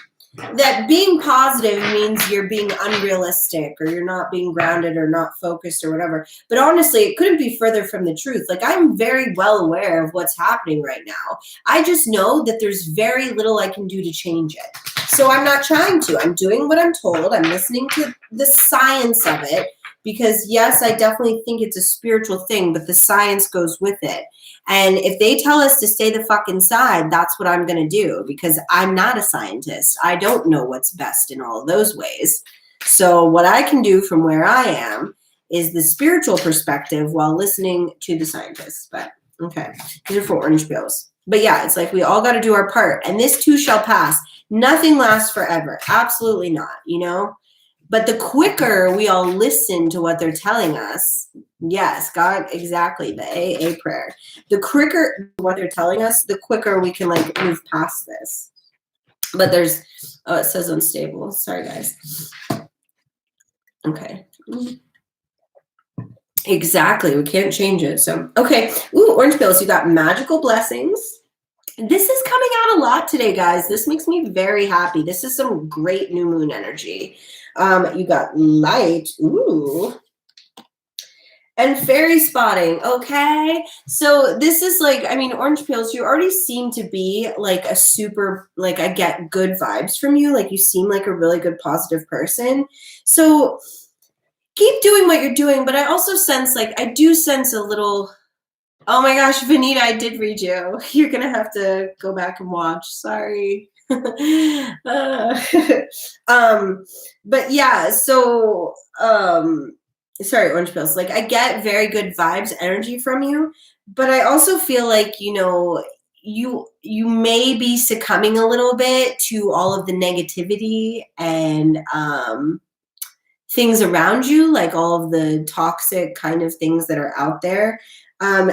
that being positive means you're being unrealistic or you're not being grounded or not focused or whatever. But honestly, it couldn't be further from the truth. Like I'm very well aware of what's happening right now. I just know that there's very little I can do to change it. So I'm not trying to. I'm doing what I'm told. I'm listening to the science of it because yes, I definitely think it's a spiritual thing, but the science goes with it. And if they tell us to stay the fuck inside, that's what I'm going to do because I'm not a scientist. I don't know what's best in all of those ways. So what I can do from where I am is the spiritual perspective while listening to the scientists. But okay, these are for orange peels. But yeah, it's like we all got to do our part. And this too shall pass. Nothing lasts forever. Absolutely not, But the quicker we all listen to what they're telling us, yes, God, exactly, the AA prayer. The quicker what they're telling us, the quicker we can like move past this. But it says unstable. Sorry, guys. Okay. Exactly. We can't change it. So, okay. Ooh, orange pills. You got magical blessings. This is coming out a lot today, guys. This makes me very happy. This is some great new moon energy. You got light. Ooh. And fairy spotting, okay? So this is like, orange peels, you already seem to be like a super, like I get good vibes from you. Like you seem like a really good positive person. So keep doing what you're doing, but I also sense I do sense a little, oh my gosh, Vanita, I did read you. You're going to have to go back and watch. Sorry. But yeah, so, sorry, orange pills. Like I get very good vibes, energy from you, but I also feel like, you may be succumbing a little bit to all of the negativity and things around you, like all of the toxic kind of things that are out there.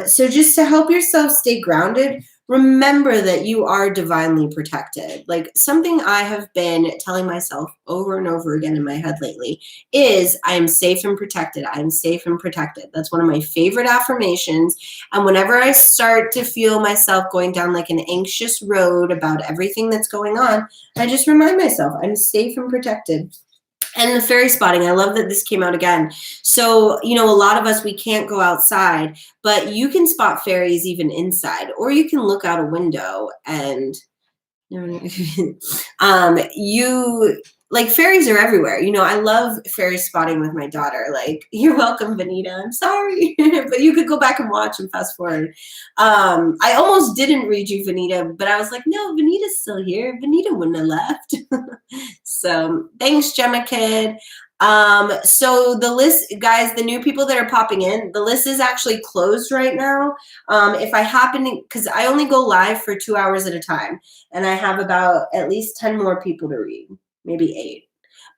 So just to help yourself stay grounded, remember that you are divinely protected. Like something I have been telling myself over and over again in my head lately is I am safe and protected. I am safe and protected. That's one of my favorite affirmations. And whenever I start to feel myself going down like an anxious road about everything that's going on, I just remind myself I'm safe and protected. And the fairy spotting, I love that this came out again. So, you know, a lot of us, we can't go outside, but you can spot fairies even inside, or you can look out a window and you like fairies are everywhere. You know, I love fairy spotting with my daughter. Like, you're welcome, Vanita. I'm sorry, but you could go back and watch and fast forward. I almost didn't read you, Vanita, but I was like, no, Vanita's still here. Vanita wouldn't have left. So thanks, Gemma Kid. So the list, guys, the new people that are popping in, the list is actually closed right now. If I happen to, because I only go live for 2 hours at a time, and I have about at least 10 more people to read, maybe 8.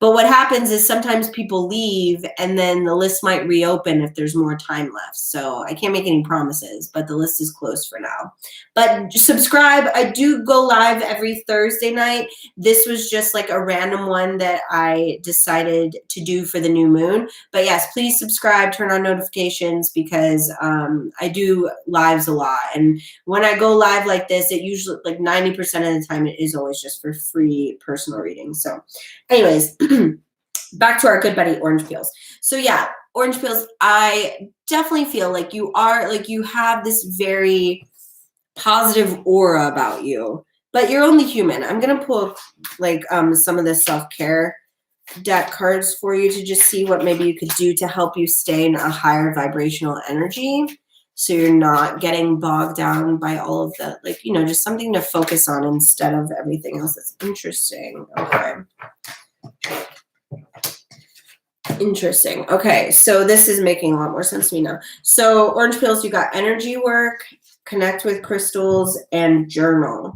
But what happens is sometimes people leave and then the list might reopen if there's more time left. So I can't make any promises, but the list is closed for now. But subscribe. I do go live every Thursday night. This was just like a random one that I decided to do for the new moon. But yes, please subscribe, turn on notifications, because I do lives a lot. And when I go live like this, it usually like 90% of the time it is always just for free personal readings. So anyways, back to our good buddy orange peels. So yeah, orange peels, I definitely feel like you are, like you have this very positive aura about you, but you're only human. I'm gonna pull like some of the self-care deck cards for you to just see what maybe you could do to help you stay in a higher vibrational energy, so you're not getting bogged down by all of the, like, you know, just something to focus on instead of everything else. That's interesting. Okay. Interesting. Okay, so this is making a lot more sense to me now. So orange peels, you got energy work, connect with crystals, and journal.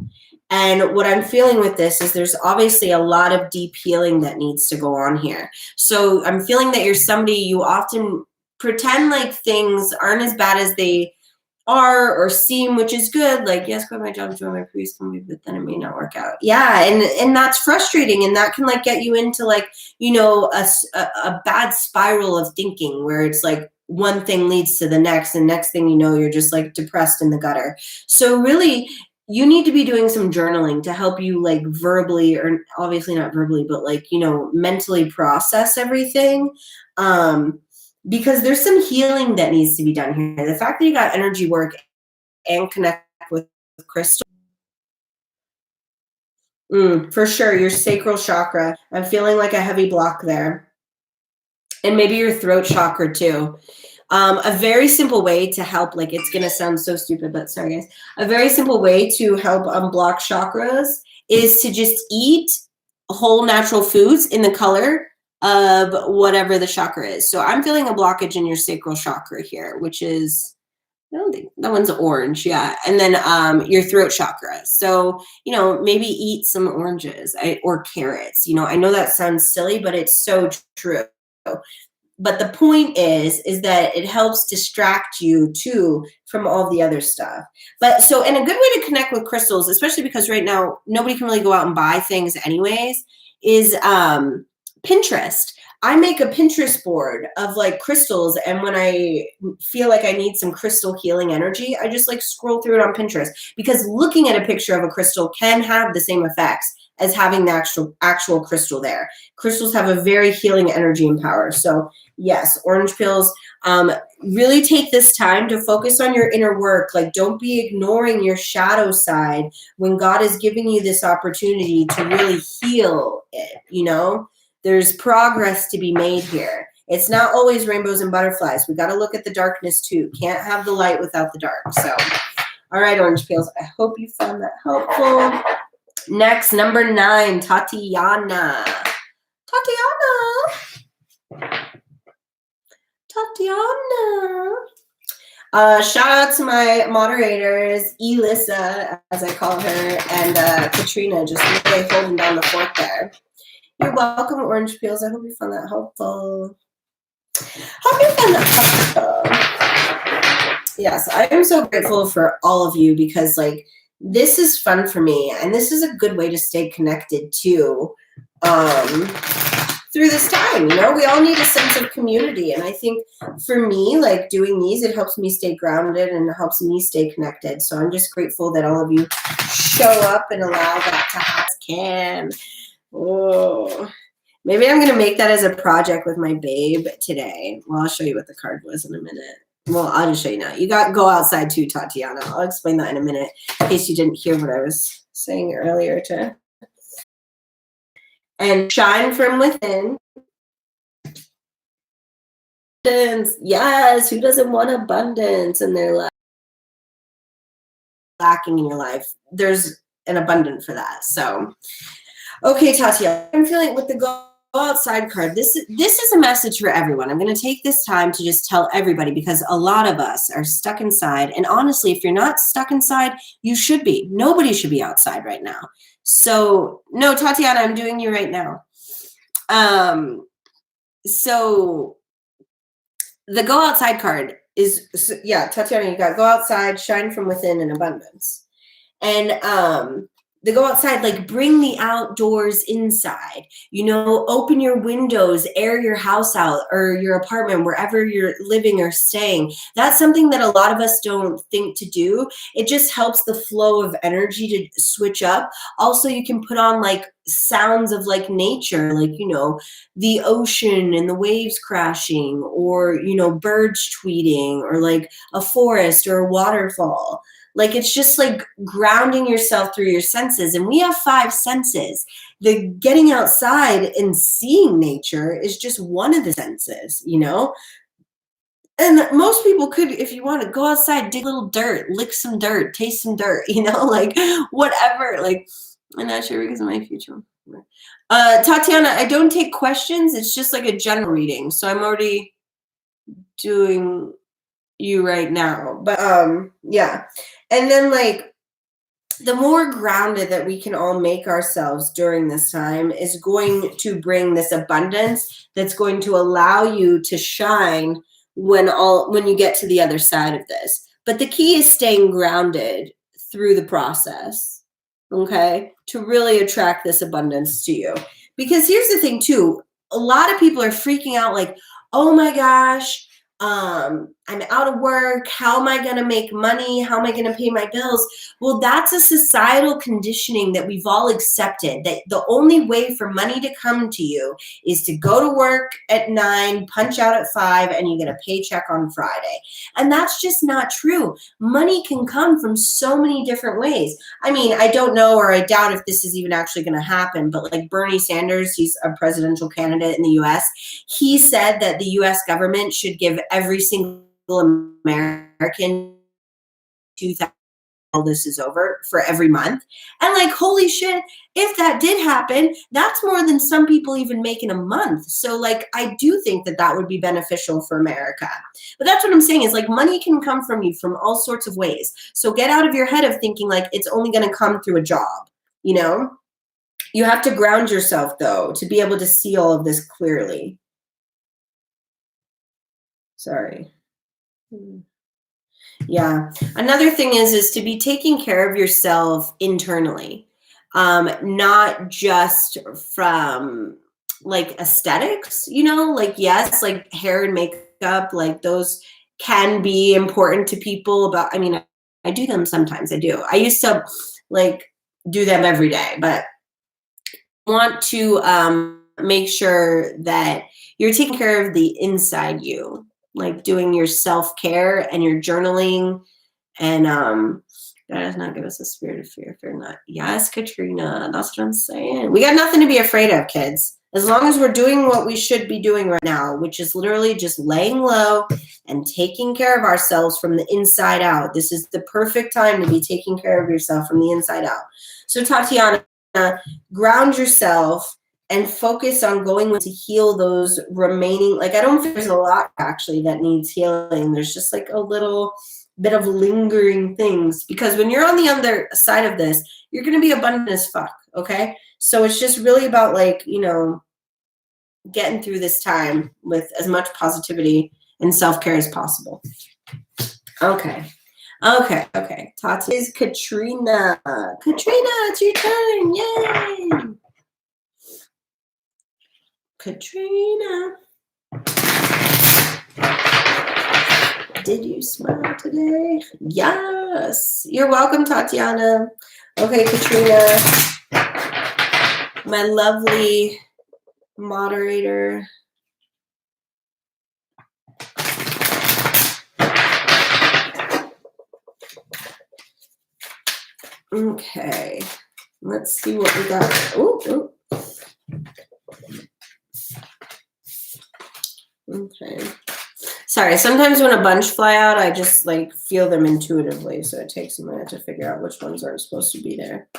And what I'm feeling with this is there's obviously a lot of deep healing that needs to go on here. So I'm feeling that you're somebody, you often pretend like things aren't as bad as they are or seem, which is good. Like, yes, quit my job, join my previous company, but then it may not work out. Yeah, and that's frustrating, and that can like get you into like, you know, a bad spiral of thinking where it's like one thing leads to the next, and next thing you know, you're just like depressed in the gutter. So really, you need to be doing some journaling to help you like verbally, or obviously not verbally, but like, you know, mentally process everything. Because there's some healing that needs to be done here. The fact that you got energy work and connect with crystal, for sure, your sacral chakra. I'm feeling like a heavy block there. And maybe your throat chakra too. A very simple way to help, like it's going to sound so stupid, but sorry guys. A very simple way to help unblock chakras is to just eat whole natural foods in the color of whatever the chakra is. So I'm feeling a blockage in your sacral chakra here, which is, I don't think that one's orange. Yeah. And then your throat chakra. So, you know, maybe eat some oranges or carrots. You know, I know that sounds silly, but it's so true. But the point is that it helps distract you too from all the other stuff. But so, and a good way to connect with crystals, especially because right now nobody can really go out and buy things anyways, is Pinterest. I make a Pinterest board of like crystals, and when I feel like I need some crystal healing energy, I just like scroll through it on Pinterest, because looking at a picture of a crystal can have the same effects as having the actual crystal there. Crystals have a very healing energy and power. So yes, orange peels, really take this time to focus on your inner work. Like, don't be ignoring your shadow side when God is giving you this opportunity to really heal it. You know, there's progress to be made here. It's not always rainbows and butterflies. We got to look at the darkness too. Can't have the light without the dark. So, all right, orange peels, I hope you found that helpful. Next, number 9, Tatiana. Shout out to my moderators, Elissa, as I call her, and Katrina, just really holding down the fort there. You're welcome, orange peels. I hope you found that helpful. Yes, I am so grateful for all of you, because like this is fun for me, and this is a good way to stay connected too. Through this time, we all need a sense of community. And I think for me, like doing these, it helps me stay grounded and it helps me stay connected. So I'm just grateful that all of you show up and allow that to happen. Oh, maybe I'm going to make that as a project with my babe today. Well, I'll show you what the card was in a minute. Well, I'll just show you now. You got go outside too, Tatiana. I'll explain that in a minute in case you didn't hear what I was saying earlier too. And shine from within. Yes, who doesn't want abundance in their life? Lacking in your life, there's an abundance for that. So, okay, Tatiana, I'm feeling with the go outside card. This is a message for everyone. I'm going to take this time to just tell everybody because a lot of us are stuck inside. And honestly, if you're not stuck inside, you should be. Nobody should be outside right now. So, no, Tatiana, I'm doing you right now. So the go outside card is, Tatiana, you got go outside, shine from within in abundance. And the go outside, like bring the outdoors inside, open your windows, air your house out or your apartment, wherever you're living or staying. That's something that a lot of us don't think to do. It just helps the flow of energy to switch up. Also, you can put on like sounds of like nature, like, the ocean and the waves crashing or, birds tweeting or like a forest or a waterfall. Like, it's just like grounding yourself through your senses. And we have 5 senses. The getting outside and seeing nature is just one of the senses, And most people could, if you want to go outside, dig a little dirt, lick some dirt, taste some dirt, like whatever. Like, I'm not sure because of my future. Tatiana, I don't take questions. It's just like a general reading. So I'm already doing you right now. But yeah. And then like the more grounded that we can all make ourselves during this time is going to bring this abundance that's going to allow you to shine when you get to the other side of this. But the key is staying grounded through the process, okay, to really attract this abundance to you. Because here's the thing too, a lot of people are freaking out like, oh my gosh, I'm out of work. How am I going to make money? How am I going to pay my bills? Well, that's a societal conditioning that we've all accepted, that the only way for money to come to you is to go to work at 9, punch out at 5, and you get a paycheck on Friday. And that's just not true. Money can come from so many different ways. I mean, I don't know, or I doubt if this is even actually going to happen, but like Bernie Sanders, he's a presidential candidate in the US. He said that the US government should give every single American $2,000 this is over for every month. And like, holy shit, if that did happen, that's more than some people even make in a month. So like, I do think that that would be beneficial for America. But that's what I'm saying is like, money can come from you from all sorts of ways. So get out of your head of thinking like it's only going to come through a job, You have to ground yourself though, to be able to see all of this clearly. Sorry. Yeah. Another thing is to be taking care of yourself internally, not just from like aesthetics, like, yes, like hair and makeup, like those can be important to people. I mean, I do them sometimes. I do. I used to like do them every day, but want to make sure that you're taking care of the inside you, like doing your self-care and your journaling. And God does not give us a spirit of fear. Fear not. Yes, Katrina, that's what I'm saying. We got nothing to be afraid of, kids. As long as we're doing what we should be doing right now, which is literally just laying low and taking care of ourselves from the inside out. This is the perfect time to be taking care of yourself from the inside out. So Tatiana, ground yourself and focus on going to heal those remaining, like, I don't think there's a lot actually that needs healing. There's just like a little bit of lingering things, because when you're on the other side of this, you're going to be abundant as fuck. Okay. So it's just really about like, getting through this time with as much positivity and self-care as possible. Okay. Okay. Tati is Katrina. Katrina, it's your turn. Yay. Katrina. Did you smile today? Yes. You're welcome, Tatiana. Okay, Katrina. My lovely moderator. Okay. Let's see what we got. Ooh. Okay. Sorry, sometimes when a bunch fly out, I just like feel them intuitively, so it takes a minute to figure out which ones aren't supposed to be there.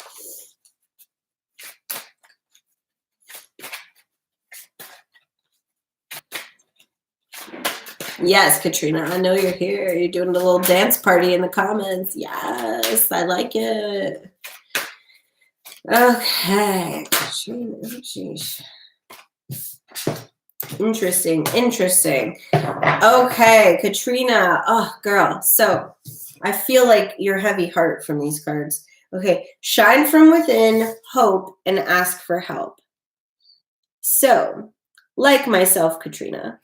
Yes, Katrina, I know you're here. You're doing the little dance party in the comments. Yes, I like it. Okay, Katrina, sheesh. Interesting. Okay, Katrina. Oh, girl. So I feel like you're heavy heart from these cards. Okay, shine from within, hope, and ask for help. So, like myself, Katrina,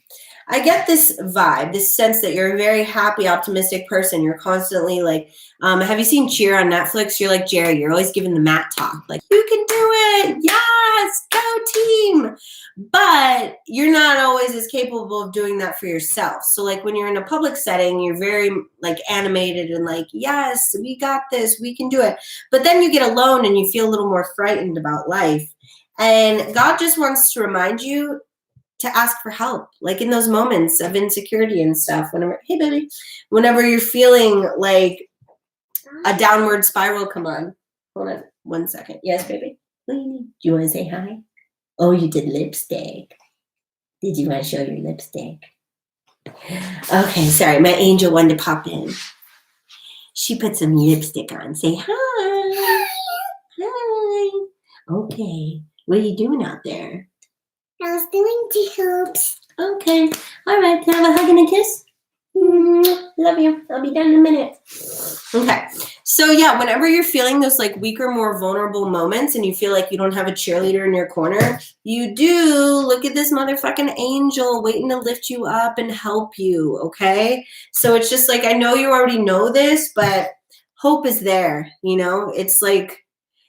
I get this vibe, this sense that you're a very happy, optimistic person. You're constantly like, have you seen Cheer on Netflix? You're like Jerry. You're always giving the mat talk, like, you can do it. Yes, go team. But you're not always as capable of doing that for yourself. So, like, when you're in a public setting, you're very like animated and like, yes, we got this. We can do it. But then you get alone and you feel a little more frightened about life. And God just wants to remind you to ask for help, like in those moments of insecurity and stuff. Whenever you're feeling like a downward spiral, come on. Hold on 1 second. Yes, baby. What do you need? Do you want to say hi? Oh, you did lipstick. Did you want to show your lipstick? Okay, sorry. My angel wanted to pop in. She put some lipstick on. Say hi. Hi. Okay. What are you doing out there? I was doing jumps. Okay. All right. Can I have a hug and a kiss? Love you. I'll be done in a minute. Okay. So yeah, whenever you're feeling those like weaker, more vulnerable moments and you feel like you don't have a cheerleader in your corner, you do. Look at this motherfucking angel waiting to lift you up and help you. Okay. So it's just like, I know you already know this, but hope is there. You know, it's like,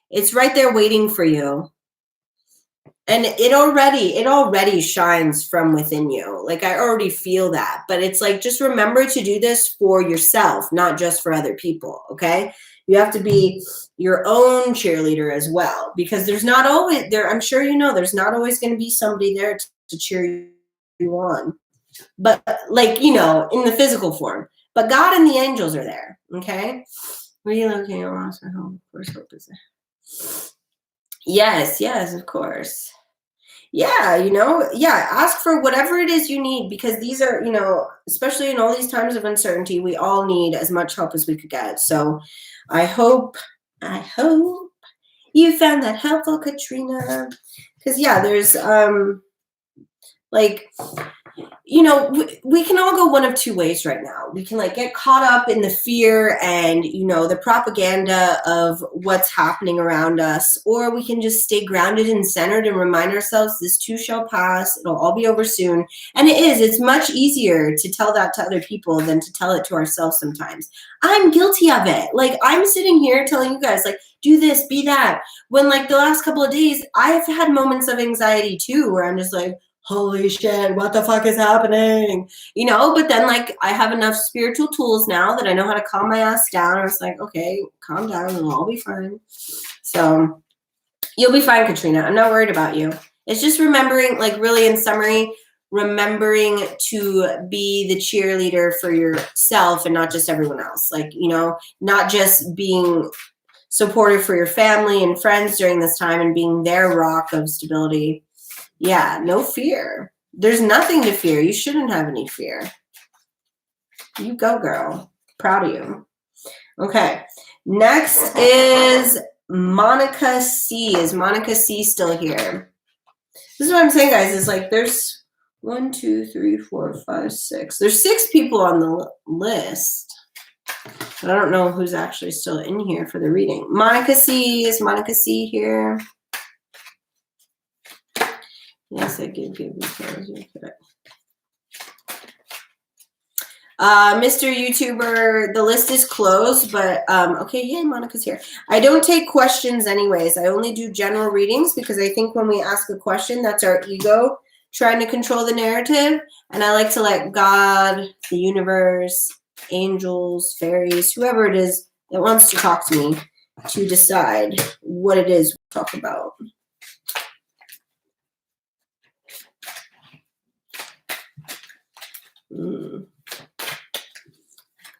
it's right there waiting for you. And it already shines from within you. Like, I already feel that. But it's like, just remember to do this for yourself, not just for other people. Okay. You have to be your own cheerleader as well, because there's not always there. I'm sure you know there's not always going to be somebody there to cheer you on. But like, you know, in the physical form. But God and the angels are there. Okay. Relocate around for home. Of course, hope is there. Yes, of course. Yeah, you know, ask for whatever it is you need, because these are, you know, especially in all these times of uncertainty, we all need as much help as we could get. So I hope you found that helpful, Katrina. Because yeah, there's like, you know, we can all go one of two ways right now. We can like get caught up in the fear and, you know, the propaganda of what's happening around us, or we can just stay grounded and centered and remind ourselves this too shall pass. It'll all be over soon. And it's much easier to tell that to other people than to tell it to ourselves sometimes. I'm guilty of it. Like, I'm sitting here telling you guys, like, do this, be that. When like the last couple of days, I've had moments of anxiety too, where I'm just like, holy shit, what the fuck is happening? You know, but then like I have enough spiritual tools now that I know how to calm my ass down. I was like, okay, calm down and it'll all be fine. So you'll be fine, Katrina. I'm not worried about you. It's just remembering, like, really in summary, remembering to be the cheerleader for yourself and not just everyone else. Like, you know, not just being supportive for your family and friends during this time and being their rock of stability. Yeah, no fear. There's nothing to fear. You shouldn't have any fear. You go, girl. Proud of you. Okay. Next is Monica C. Is Monica C still here? This is what I'm saying, guys. Is like there's 1, 2, 3, 4, 5, 6. There's 6 people on the list. But I don't know who's actually still in here for the reading. Monica C. Is Monica C here? Yes, I give Mr. YouTuber, the list is closed, but okay, yay, Monica's here. I don't take questions anyways. I only do general readings because I think when we ask a question, that's our ego trying to control the narrative. And I like to let God, the universe, angels, fairies, whoever it is that wants to talk to me to decide what it is we talk about.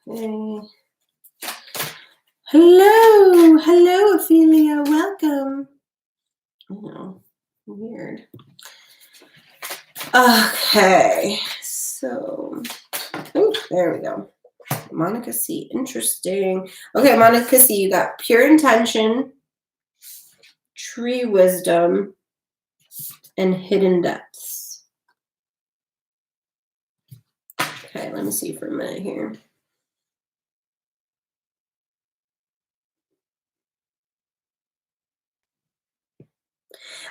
Okay. Hello, Ophelia, welcome. Oh, weird. Okay, so, there we go. Monica C, interesting. Okay, Monica C, you got pure intention, tree wisdom, and hidden depths. Okay, let me see for a minute here.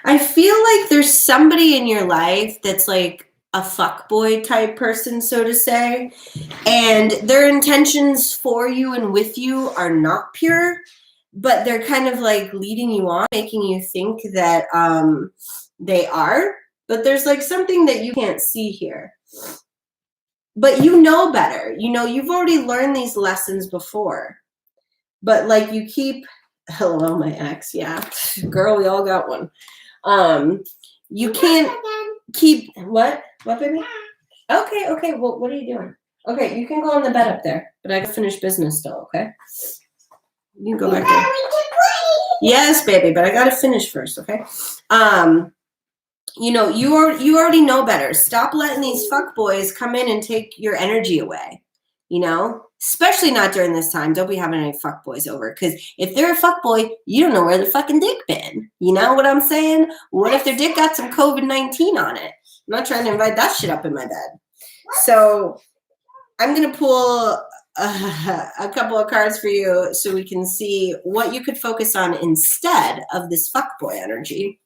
I feel like there's somebody in your life that's like a fuckboy type person, so to say, and their intentions for you and with you are not pure, but they're kind of like leading you on, making you think that they are, but there's like something that you can't see here. But you know better. You know, you've already learned these lessons before, but like you keep, hello, my ex, yeah, girl, we all got one. You can't keep, what baby? Okay, well, what are you doing? Okay, you can go on the bed up there, but I gotta finish business still, okay? You can go back there. Yes, baby, but I gotta finish first, okay? You know, you already know better. Stop letting these fuck boys come in and take your energy away, you know? Especially not during this time. Don't be having any fuck boys over, because if they're a fuck boy, you don't know where the fucking dick been. You know what I'm saying? What if their dick got some COVID-19 on it? I'm not trying to invite that shit up in my bed. So I'm going to pull a couple of cards for you so we can see what you could focus on instead of this fuckboy energy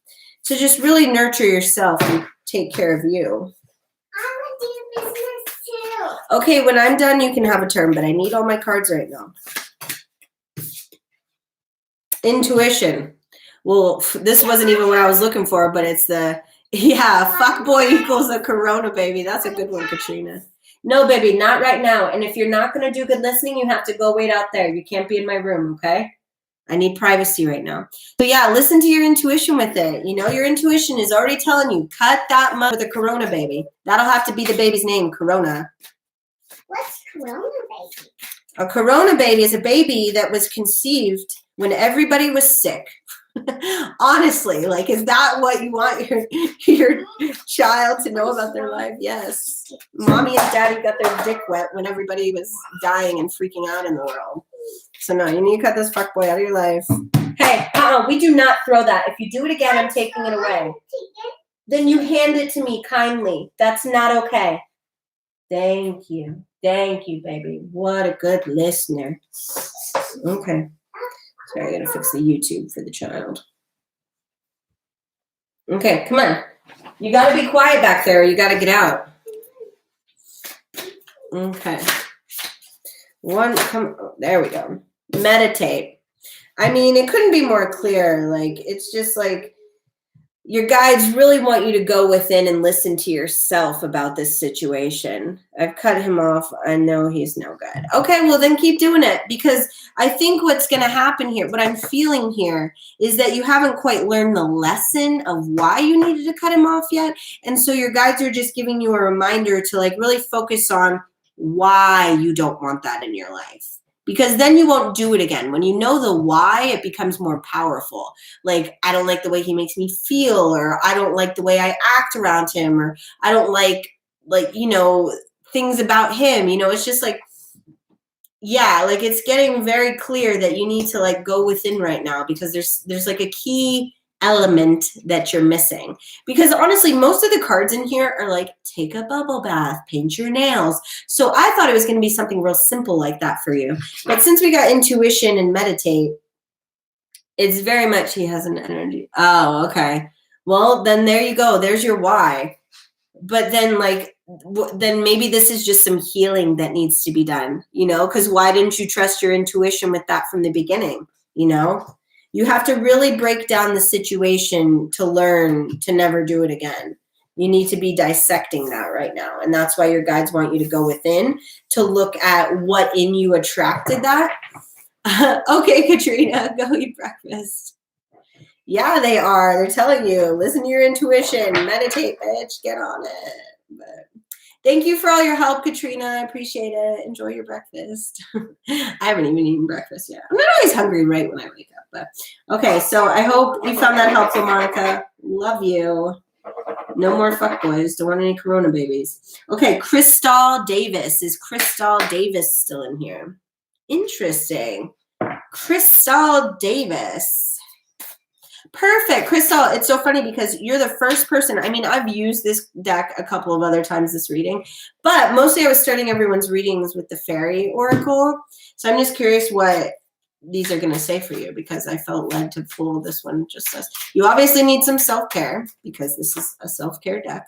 to just really nurture yourself and take care of you. I want to do business too. Okay, when I'm done, you can have a turn, but I need all my cards right now. Intuition. Well, this wasn't even what I was looking for, but it's the, yeah, fuckboy equals a corona, baby. That's a good one, Katrina. No, baby, not right now. And if you're not going to do good listening, you have to go wait out there. You can't be in my room, okay? I need privacy right now. So yeah, listen to your intuition with it. You know, your intuition is already telling you, cut that mud with a corona baby. That'll have to be the baby's name, Corona. What's corona baby? A corona baby is a baby that was conceived when everybody was sick. Honestly, like, is that what you want your child to know about their life? Yes. Mommy and daddy got their dick wet when everybody was dying and freaking out in the world. So no, you need to cut this fuckboy out of your life. Hey, we do not throw that. If you do it again, I'm taking it away. Then you hand it to me kindly. That's not okay. Thank you. Thank you, baby. What a good listener. Okay. Sorry, I gotta fix the YouTube for the child. Okay, come on. You gotta be quiet back there. You gotta get out. Okay. There we go. Meditate. I mean, it couldn't be more clear. Like, it's just like your guides really want you to go within and listen to yourself about this situation. I've cut him off. I know he's no good. Okay, well then keep doing it, because I think what's going to happen here, what I'm feeling here, is that you haven't quite learned the lesson of why you needed to cut him off yet. And so your guides are just giving you a reminder to like really focus on why you don't want that in your life. Because then you won't do it again. When you know the why, it becomes more powerful. Like, I don't like the way he makes me feel, or I don't like the way I act around him, or I don't like, you know, things about him. You know, it's just like, yeah, like it's getting very clear that you need to like go within right now, because there's like a key element that you're missing. Because honestly, most of the cards in here are like, take a bubble bath, paint your nails. So I thought it was going to be something real simple like that for you. But since we got intuition and meditate, it's very much he has an energy. Oh, okay. Well, then there you go. There's your why. But then then maybe this is just some healing that needs to be done, because why didn't you trust your intuition with that from the beginning? You have to really break down the situation to learn to never do it again. You need to be dissecting that right now. And that's why your guides want you to go within to look at what in you attracted that. Okay, Katrina, go eat breakfast. Yeah, they are. They're telling you, listen to your intuition, meditate, bitch, get on it. But thank you for all your help, Katrina. I appreciate it. Enjoy your breakfast. I haven't even eaten breakfast yet. I'm not always hungry right when I wake up. But okay, so I hope you found that helpful, Monica. Love you. No more fuckboys. Don't want any corona babies. Okay, Crystal Davis. Is Crystal Davis still in here? Interesting. Crystal Davis. Perfect. Crystal, it's so funny because you're the first person. I mean, I've used this deck a couple of other times this reading, but mostly I was starting everyone's readings with the fairy oracle. So I'm just curious what these are going to say for you because I felt led to pull this one. Just says you obviously need some self-care because this is a self-care deck.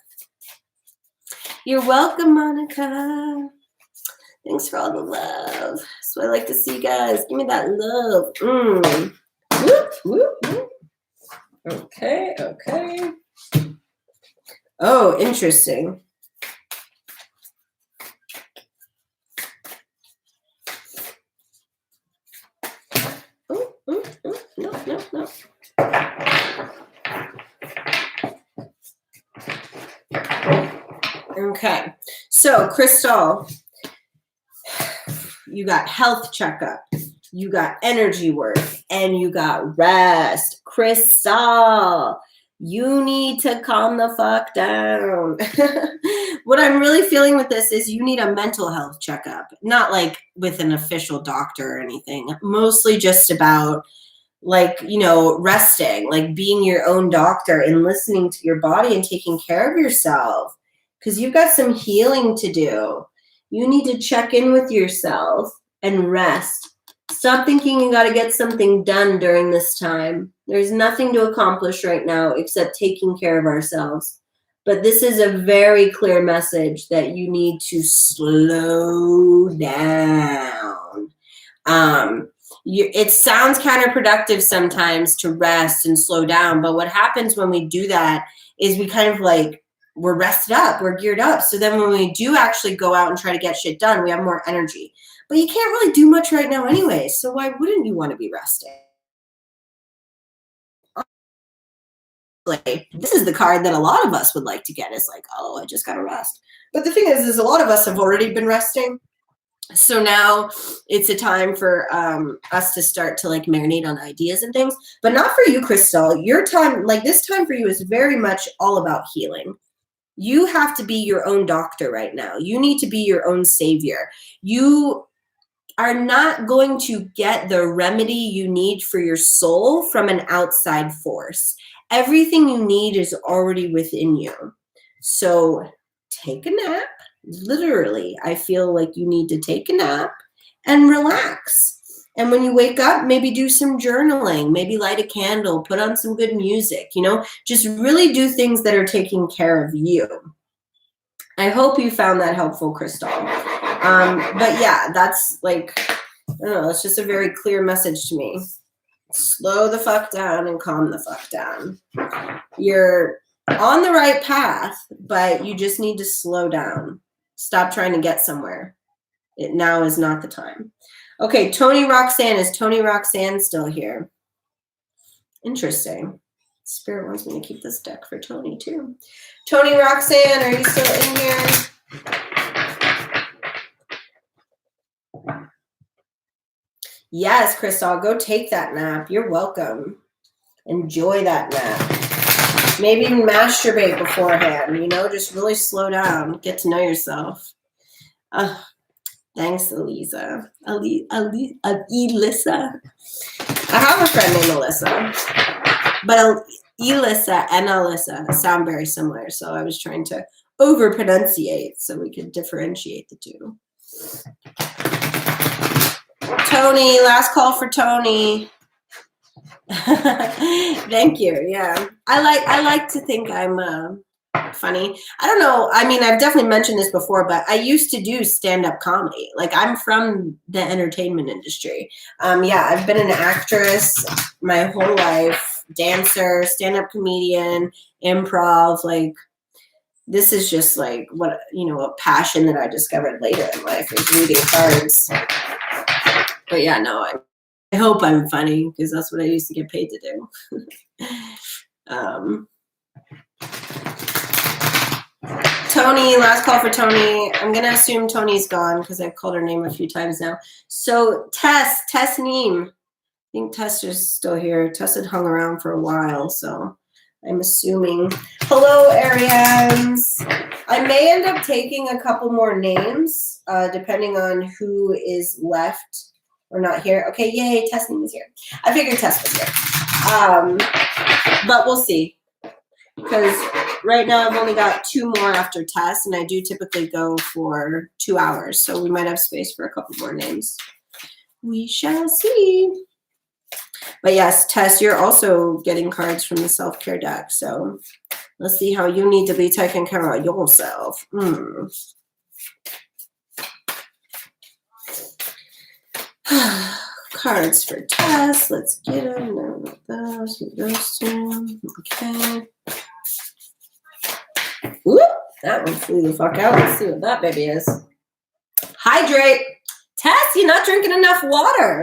You're welcome, Monica. Thanks for all the love. That's what I like to see, guys. Give me that love. Whoop, whoop, whoop. Okay. Oh, interesting. No. Okay. So, Crystal, you got health checkup, you got energy work, and you got rest. Crystal, you need to calm the fuck down. What I'm really feeling with this is you need a mental health checkup, not like with an official doctor or anything, mostly just about resting, like being your own doctor and listening to your body and taking care of yourself because you've got some healing to do. You need to check in with yourself and rest. Stop thinking you got to get something done during this time. There's nothing to accomplish right now except taking care of ourselves. But this is a very clear message that you need to slow down. It sounds counterproductive sometimes to rest and slow down. But what happens when we do that is we kind of we're rested up, we're geared up. So then when we do actually go out and try to get shit done, we have more energy. But you can't really do much right now anyway. So why wouldn't you want to be resting? This is the card that a lot of us would like to get. Is oh, I just got to rest. But the thing is a lot of us have already been resting. So now it's a time for us to start to marinate on ideas and things. But not for you, Crystal. Your time, this time for you is very much all about healing. You have to be your own doctor right now. You need to be your own savior. You are not going to get the remedy you need for your soul from an outside force. Everything you need is already within you. So take a nap. Literally, I feel like you need to take a nap and relax. And when you wake up, maybe do some journaling, maybe light a candle, put on some good music, just really do things that are taking care of you. I hope you found that helpful, Crystal. But yeah, that's I don't know, it's just a very clear message to me. Slow the fuck down and calm the fuck down. You're on the right path, but you just need to slow down. Stop trying to get somewhere. Now is not the time. Okay, Tony Roxanne. Is Tony Roxanne still here? Interesting. Spirit wants me to keep this deck for Tony too. Tony Roxanne, are you still in here? Yes, Crystal, go take that nap. You're welcome. Enjoy that nap. Maybe even masturbate beforehand, just really slow down. Get to know yourself. Thanks, Elisa. Elisa. I have a friend named Alyssa. But Elissa and Alyssa sound very similar, so I was trying to over pronunciate so we could differentiate the two. Tony, last call for Tony. Thank you. Yeah, I like to think I'm funny. I don't know. I mean, I've definitely mentioned this before, but I used to do stand-up comedy. Like, I'm from the entertainment industry. Yeah, I've been an actress my whole life, dancer, stand-up comedian, improv. Like, this is just like what, a passion that I discovered later in life is reading cards. But yeah, no, I hope I'm funny because that's what I used to get paid to do. Tony, last call for Tony. I'm going to assume Tony's gone because I've called her name a few times now. So Tess Neem. I think Tess is still here. Tess had hung around for a while, so I'm assuming. Hello, Arians. I may end up taking a couple more names depending on who is left or not here. Okay, yay, Tess Neem is here. I figured Tess was here. But we'll see. Because right now I've only got 2 more after Tess, and I do typically go for 2 hours. So we might have space for a couple more names. We shall see. But yes, Tess, you're also getting cards from the self-care deck. So let's see how you need to be taking care of yourself. Cards for Tess. Let's get them. No, not those two. Okay. Whoop, that one flew the fuck out. Let's see what that baby is. Hydrate. Tess, you're not drinking enough water.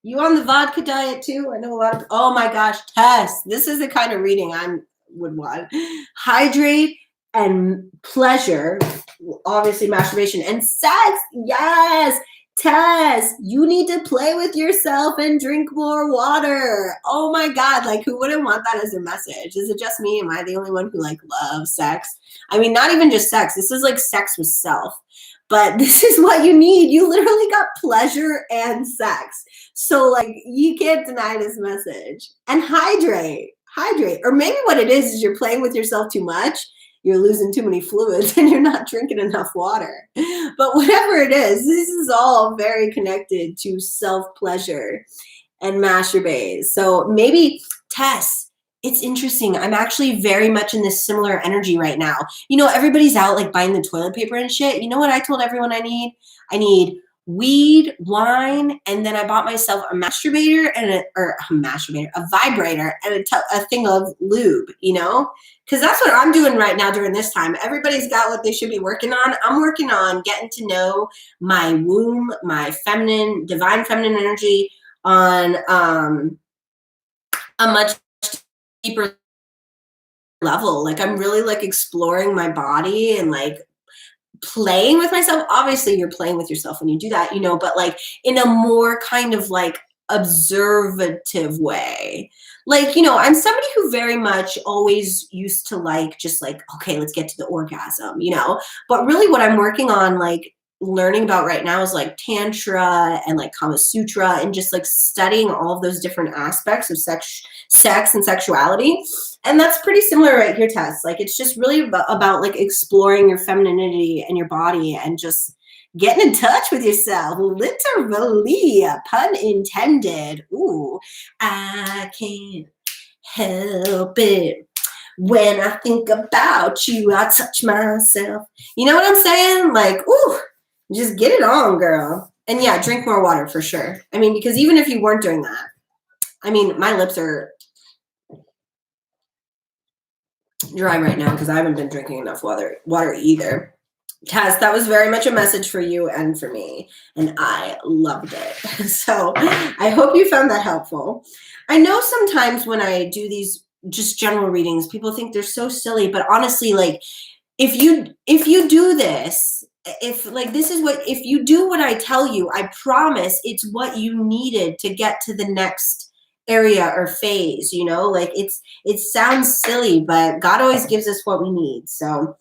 You on the vodka diet too? I know a lot of, oh my gosh, Tess, this is the kind of reading I would want. Hydrate and pleasure, obviously masturbation and sex. Yes. Tess, you need to play with yourself and drink more water. Oh my God, like who wouldn't want that as a message? Is it just me? Am I the only one who like loves sex? I mean, not even just sex. This is like sex with self. But this is what you need. You literally got pleasure and sex. So like you can't deny this message. And hydrate. Or maybe what it is you're playing with yourself too much. You're losing too many fluids and you're not drinking enough water. But whatever it is, this is all very connected to self-pleasure and masturbate. So maybe Tess, it's interesting. I'm actually very much in this similar energy right now. Everybody's out like buying the toilet paper and shit. You know what I told everyone I need? I need weed, wine, and then I bought myself a masturbator and a vibrator and a thing of lube, because that's what I'm doing right now during this time. Everybody's got what they should be working on. I'm working on getting to know my womb, my divine feminine energy on a much deeper level. Like I'm really like exploring my body and like playing with myself. Obviously you're playing with yourself when you do that, but like in a more kind of like observative way. Like, I'm somebody who very much always used to like, just like, okay, let's get to the orgasm, but really what I'm working on, like learning about right now is like Tantra and like Kama Sutra and just like studying all of those different aspects of sex and sexuality. And that's pretty similar right here, Tess. Like, it's just really about like exploring your femininity and your body and just getting in touch with yourself. Literally, pun intended. Ooh, I can't help it. When I think about you, I touch myself. You know what I'm saying? Like, ooh, just get it on, girl. And yeah, drink more water for sure. I mean, because even if you weren't doing that, I mean, my lips are dry right now because I haven't been drinking enough water either. Tess, that was very much a message for you and for me, and I loved it. So I hope you found that helpful. I know sometimes when I do these just general readings, people think they're so silly, but honestly, like if you do this, if you do what I tell you, I promise it's what you needed to get to the next area or phase, like it sounds silly, but God always gives us what we need. So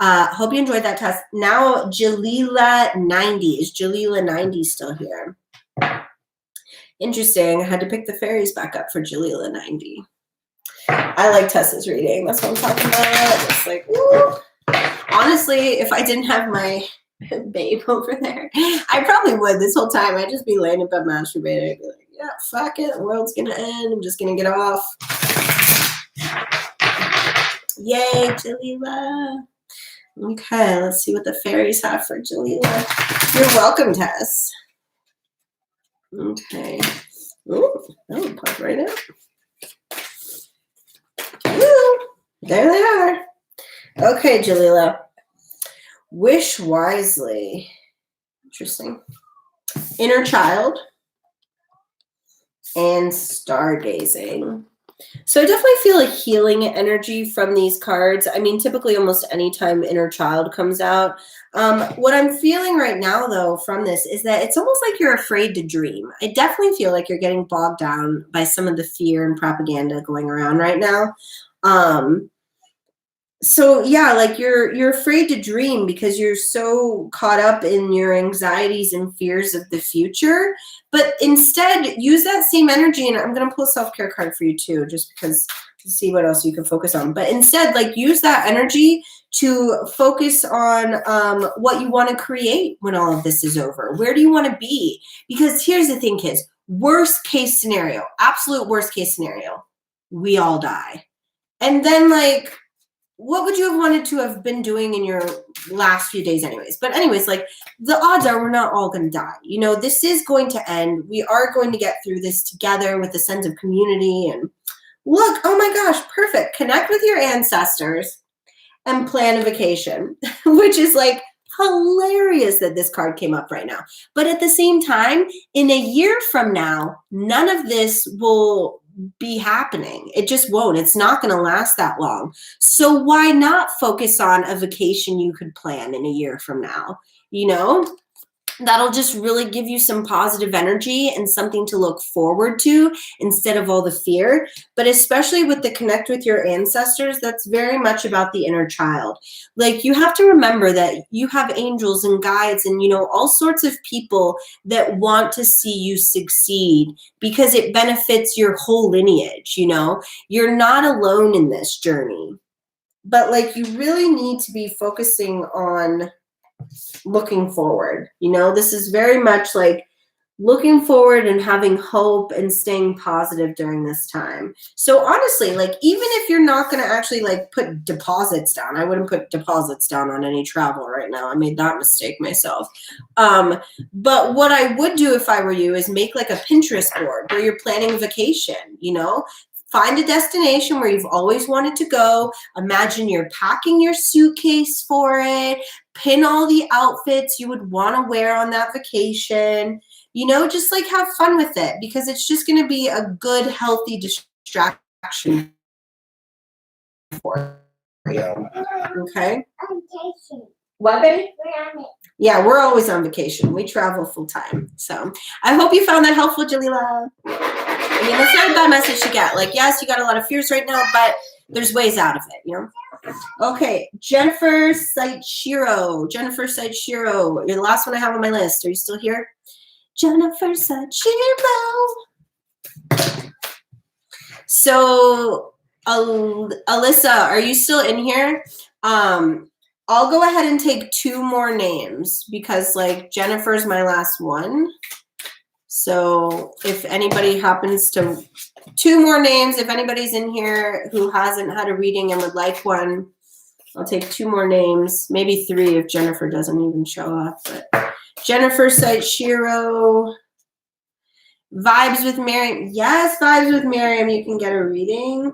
hope you enjoyed that test. Now Jalila 90. Is Jalila 90 still here? Interesting. I had to pick the fairies back up for Jalila 90. I like Tessa's reading. That's what I'm talking about. It's like, woo. Honestly, if I didn't have my babe over there, I probably would this whole time. I'd just be laying in bed masturbating. I'd be like, yeah, fuck it. The world's going to end. I'm just going to get off. Yay, Jalila. Okay, let's see what the fairies have for Jalila. You're welcome, Tess. Okay. Ooh, that would pop right out. Ooh, there they are. Okay, Jalila. Wish wisely. Interesting. Inner child and stargazing. So I definitely feel a healing energy from these cards. I mean, typically almost any time inner child comes out. What I'm feeling right now, though, from this is that it's almost like you're afraid to dream. I definitely feel like you're getting bogged down by some of the fear and propaganda going around right now. So yeah, like you're afraid to dream because you're so caught up in your anxieties and fears of the future. But instead, use that same energy, and I'm gonna pull a self-care card for you too, just because to see what else you can focus on. But instead, like use that energy to focus on what you want to create when all of this is over. Where do you want to be? Because here's the thing, kids. Worst case scenario, absolute worst case scenario, we all die. And then like, what would you have wanted to have been doing in your last few days anyways? But anyways, like the odds are we're not all going to die. You know, this is going to end. We are going to get through this together with a sense of community. And look, oh my gosh, perfect. Connect with your ancestors and plan a vacation, which is like hilarious that this card came up right now. But at the same time, in a year from now, none of this will be happening. It just won't. It's not going to last that long. So why not focus on a vacation you could plan in a year from now? You know, that'll just really give you some positive energy and something to look forward to instead of all the fear. But especially with the connect with your ancestors, that's very much about the inner child. Like you have to remember that you have angels and guides and, you know, all sorts of people that want to see you succeed because it benefits your whole lineage. You know, you're not alone in this journey, but like you really need to be focusing on looking forward. You know, this is very much like looking forward and having hope and staying positive during this time. So honestly, like even if you're not going to actually like put deposits down, I wouldn't put deposits down on any travel right now. I made that mistake myself. But what I would do if I were you is make like a Pinterest board where you're planning a vacation, you know, find a destination where you've always wanted to go. Imagine you're packing your suitcase for it. Pin all the outfits you would want to wear on that vacation. You know, just like have fun with it because it's just going to be a good, healthy distraction for you. Okay? What, baby? We're on it. Yeah, we're always on vacation. We travel full time. So I hope you found that helpful, Jalila. I mean, that's not a bad message to get. Like, yes, you got a lot of fears right now, but there's ways out of it, you know? Okay, Jennifer Saichiro. Jennifer Saichiro. You're the last one I have on my list. Are you still here? Jennifer Saichiro. So, Alyssa, are you still in here? I'll go ahead and take 2 more names because, like, Jennifer's my last one. So if anybody happens to 2 more names, if anybody's in here who hasn't had a reading and would like one, I'll take 2 more names, maybe 3 if Jennifer doesn't even show up. But Jennifer Saichiro, Vibes with Miriam. Yes, Vibes with Miriam, you can get a reading.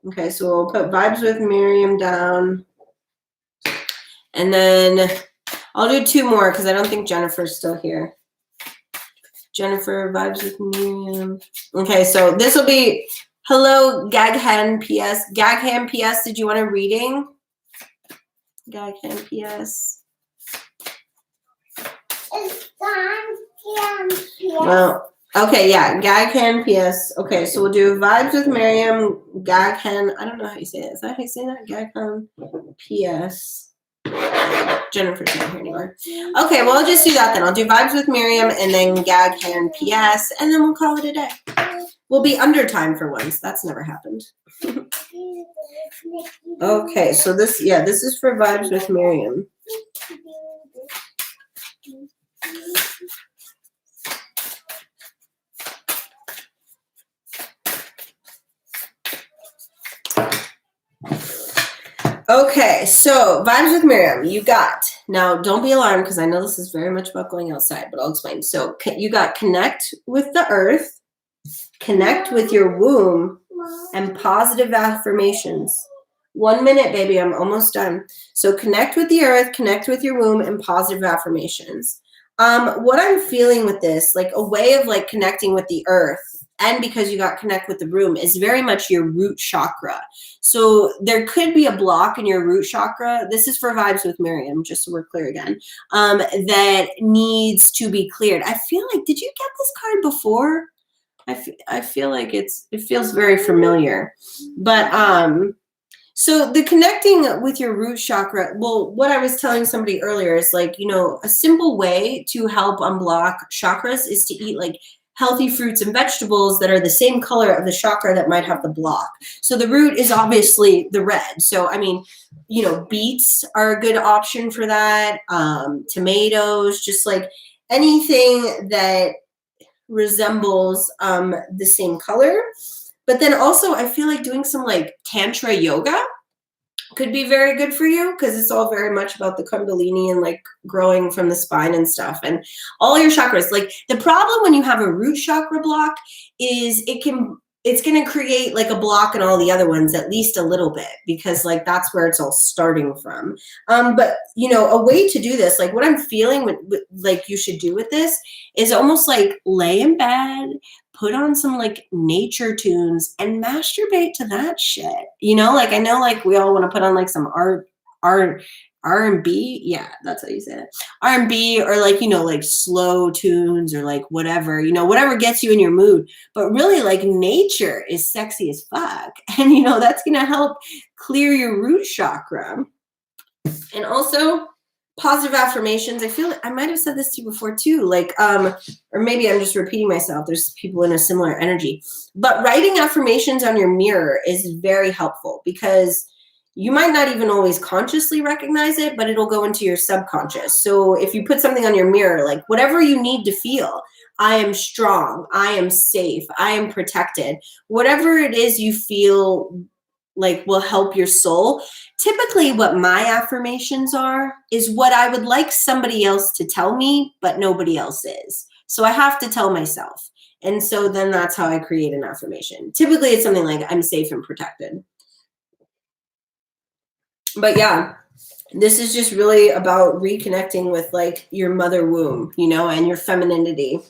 Okay, so we'll put Vibes with Miriam down. And then I'll do 2 more because I don't think Jennifer's still here. Jennifer, Vibes with Miriam. Okay, so this will be hello, Gaghan PS. Gaghan PS, did you want a reading? Gaghan PS. It's on PS. Well, okay, yeah, Gaghan PS. Okay, so we'll do Vibes with Miriam, Gaghan. I don't know how you say that. Is that how you say that? Gaghan PS. Jennifer's not here anymore. Okay, well, I'll just do that then. I'll do Vibes with Miriam and then Gaghan PS, and then we'll call it a day. We'll be under time for once. That's never happened. Okay, so this is for Vibes with Miriam. Okay, so Vibes with Miriam, you got, now don't be alarmed because I know this is very much about going outside, but I'll explain. So you got connect with the earth, connect with your womb, and positive affirmations. 1 minute, baby, I'm almost done. So connect with the earth, connect with your womb, and positive affirmations. What I'm feeling with this, like a way of like connecting with the earth, and because you got connect with the room, is very much your root chakra. So there could be a block in your root chakra. This is for Vibes with Miriam, just so we're clear again, that needs to be cleared. I feel like, did you get this card before? I feel like it feels very familiar. But so the connecting with your root chakra, well, what I was telling somebody earlier is like, you know, a simple way to help unblock chakras is to eat like healthy fruits and vegetables that are the same color of the chakra that might have the block. So the root is obviously the red. So, I mean, you know, beets are a good option for that. Tomatoes, just like anything that resembles the same color. But then also I feel like doing some like tantra yoga could be very good for you because it's all very much about the kundalini and like growing from the spine and stuff and all your chakras. Like the problem when you have a root chakra block is it's going to create like a block in all the other ones at least a little bit because like that's where it's all starting from. But you know, a way to do this, like what I'm feeling with like you should do with this is almost like lay in bed, put on some like nature tunes and masturbate to that shit. You know, like I know like we all want to put on like some R&B. Yeah, that's how you say it. R&B or like, you know, like slow tunes or like whatever, you know, whatever gets you in your mood. But really like nature is sexy as fuck. And, you know, that's going to help clear your root chakra. And also positive affirmations. I feel I might have said this to you before too, like, or maybe I'm just repeating myself. There's people in a similar energy, but writing affirmations on your mirror is very helpful because you might not even always consciously recognize it, but it'll go into your subconscious. So if you put something on your mirror, like whatever you need to feel, I am strong, I am safe, I am protected, whatever it is you feel like will help your soul. Typically what my affirmations are is what I would like somebody else to tell me, but nobody else is. So I have to tell myself. And so then that's how I create an affirmation. Typically it's something like I'm safe and protected. But yeah, this is just really about reconnecting with like your mother womb, you know, and your femininity.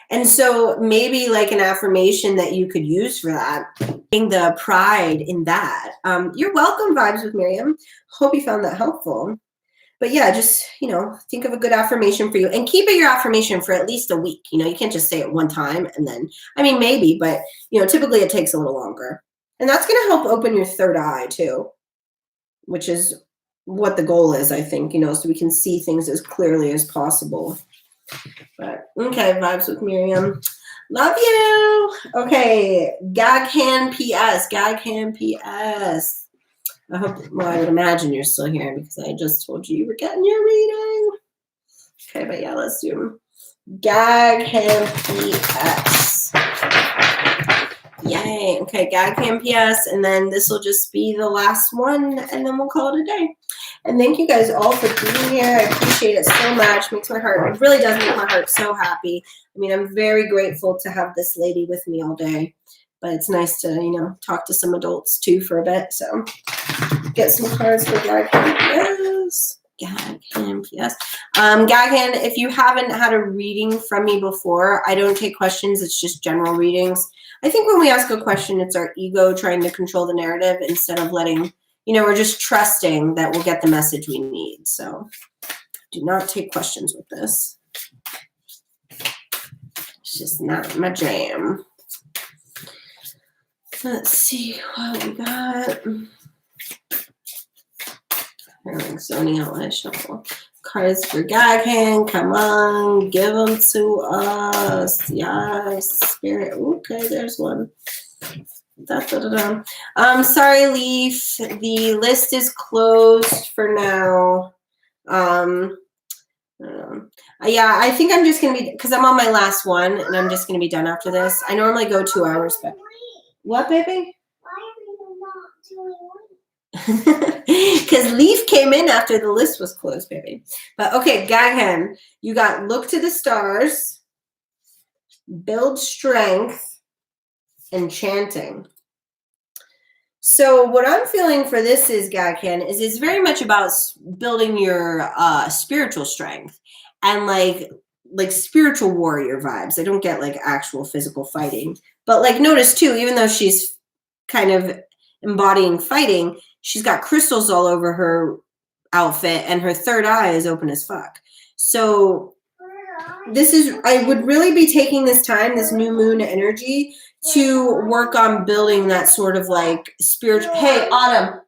And so maybe like an affirmation that you could use for that, the pride in that. You're welcome, Vibes with Miriam. Hope you found that helpful. But yeah, just, you know, think of a good affirmation for you and keep it your affirmation for at least a week. You know, you can't just say it one time and then, I mean, maybe, but, you know, typically it takes a little longer. And that's going to help open your third eye too, which is what the goal is, I think, you know, so we can see things as clearly as possible. But okay, Vibes with Miriam. Love you. Okay, Gag Hand PS. Gag Hand PS. I hope, well, I would imagine you're still here because I just told you were getting your reading. Okay, but yeah, let's do Gag Hand PS. Yay. Okay, Gag Hand PS, and then this will just be the last one, and then we'll call it a day. And thank you guys all for being here. I appreciate it so much. Makes my heart, it really does make my heart so happy. I mean, I'm very grateful to have this lady with me all day. But it's nice to, you know, talk to some adults too for a bit. So get some cards for Gag Hand PS. Gag Hand PS. Gag Hand, if you haven't had a reading from me before, I don't take questions. It's just general readings. I think when we ask a question, it's our ego trying to control the narrative instead of letting, you know, we're just trusting that we'll get the message we need. So do not take questions with this. It's just not my jam. Let's see what we got. Zoning Outlet Shuffle. Cards for Gag Hand. Come on. Give them to us. Yes. Spirit. Okay, there's one. Sorry, Leaf. The list is closed for now. Yeah, I think I'm just gonna be because I'm on my last one, and I'm just gonna be done after this. I normally go 2 hours, but what, baby? Because Leaf came in after the list was closed, baby. But okay, Gaghan, you got look to the stars, build strength, and chanting. So what I'm feeling for this is, Gaghan, is it's very much about building your spiritual strength and like spiritual warrior vibes. I don't get like actual physical fighting, but like notice too, even though she's kind of embodying fighting, she's got crystals all over her outfit and her third eye is open as fuck. So I would really be taking this time, this new moon energy, to work on building that sort of like spiritual. Hey, Autumn,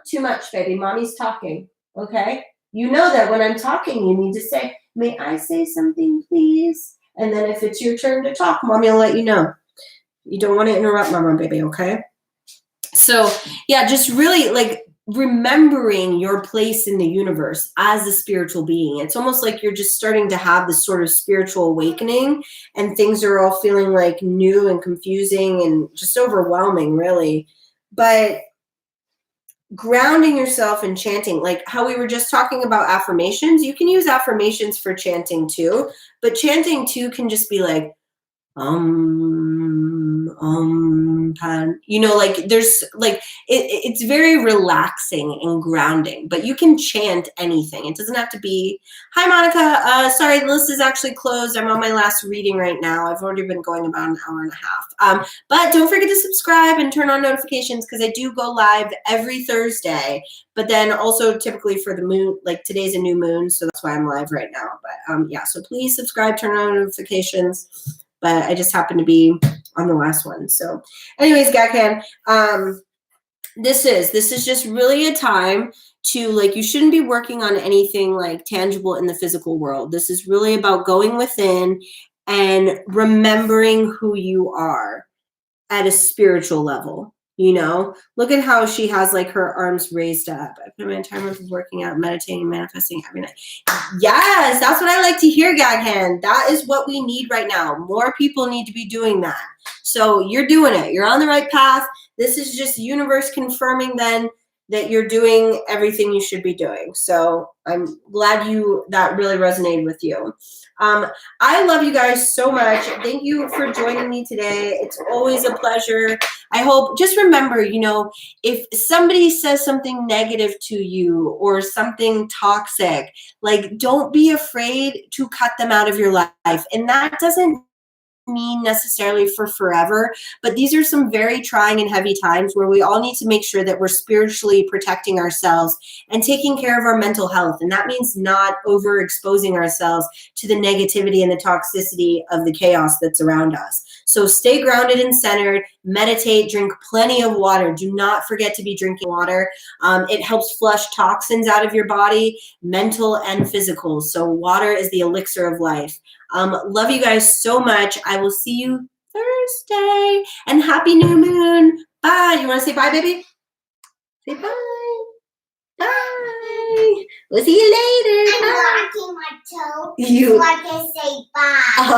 too much, baby. Mommy's talking. Okay? You know that when I'm talking, you need to say, may I say something, please? And then if it's your turn to talk, Mommy will let you know. You don't want to interrupt Mama, baby, okay? So, yeah, just really like remembering your place in the universe as a spiritual being. It's almost like you're just starting to have this sort of spiritual awakening and things are all feeling like new and confusing and just overwhelming, really. But grounding yourself and chanting, like how we were just talking about affirmations, you can use affirmations for chanting too, but chanting too can just be like, you know, like there's like it's very relaxing and grounding, but you can chant anything. It doesn't have to be, hi Monica, sorry, the list is actually closed. I'm on my last reading right now. I've already been going about an hour and a half. But don't forget to subscribe and turn on notifications because I do go live every Thursday, but then also typically for the moon, like today's a new moon, so that's why I'm live right now. But yeah, so please subscribe, turn on notifications. But I just happened to be on the last one. So anyways, Gaghan, this is just really a time to, like, you shouldn't be working on anything like tangible in the physical world. This is really about going within and remembering who you are at a spiritual level. You know, look at how she has like her arms raised up. I put my time of working out, meditating, manifesting every night. Yes, that's what I like to hear, Gaghan. That is what we need right now. More people need to be doing that. So you're doing it. You're on the right path. This is just the universe confirming then that you're doing everything you should be doing. So I'm glad that really resonated with you. I love you guys so much. Thank you for joining me today. It's always a pleasure. I hope, just remember, you know, if somebody says something negative to you or something toxic, like, don't be afraid to cut them out of your life. And that doesn't mean necessarily for forever, but these are some very trying and heavy times where we all need to make sure that we're spiritually protecting ourselves and taking care of our mental health. And that means not overexposing ourselves to the negativity and the toxicity of the chaos that's around us. So stay grounded and centered, meditate, drink plenty of water. Do not forget to be drinking water. It helps flush toxins out of your body, mental and physical. So water is the elixir of life. Love you guys so much. I will see you Thursday. And happy new moon. Bye. You want to say bye, baby? Say bye. Bye. We'll see you later. I'm blocking my toe You. so I can say bye.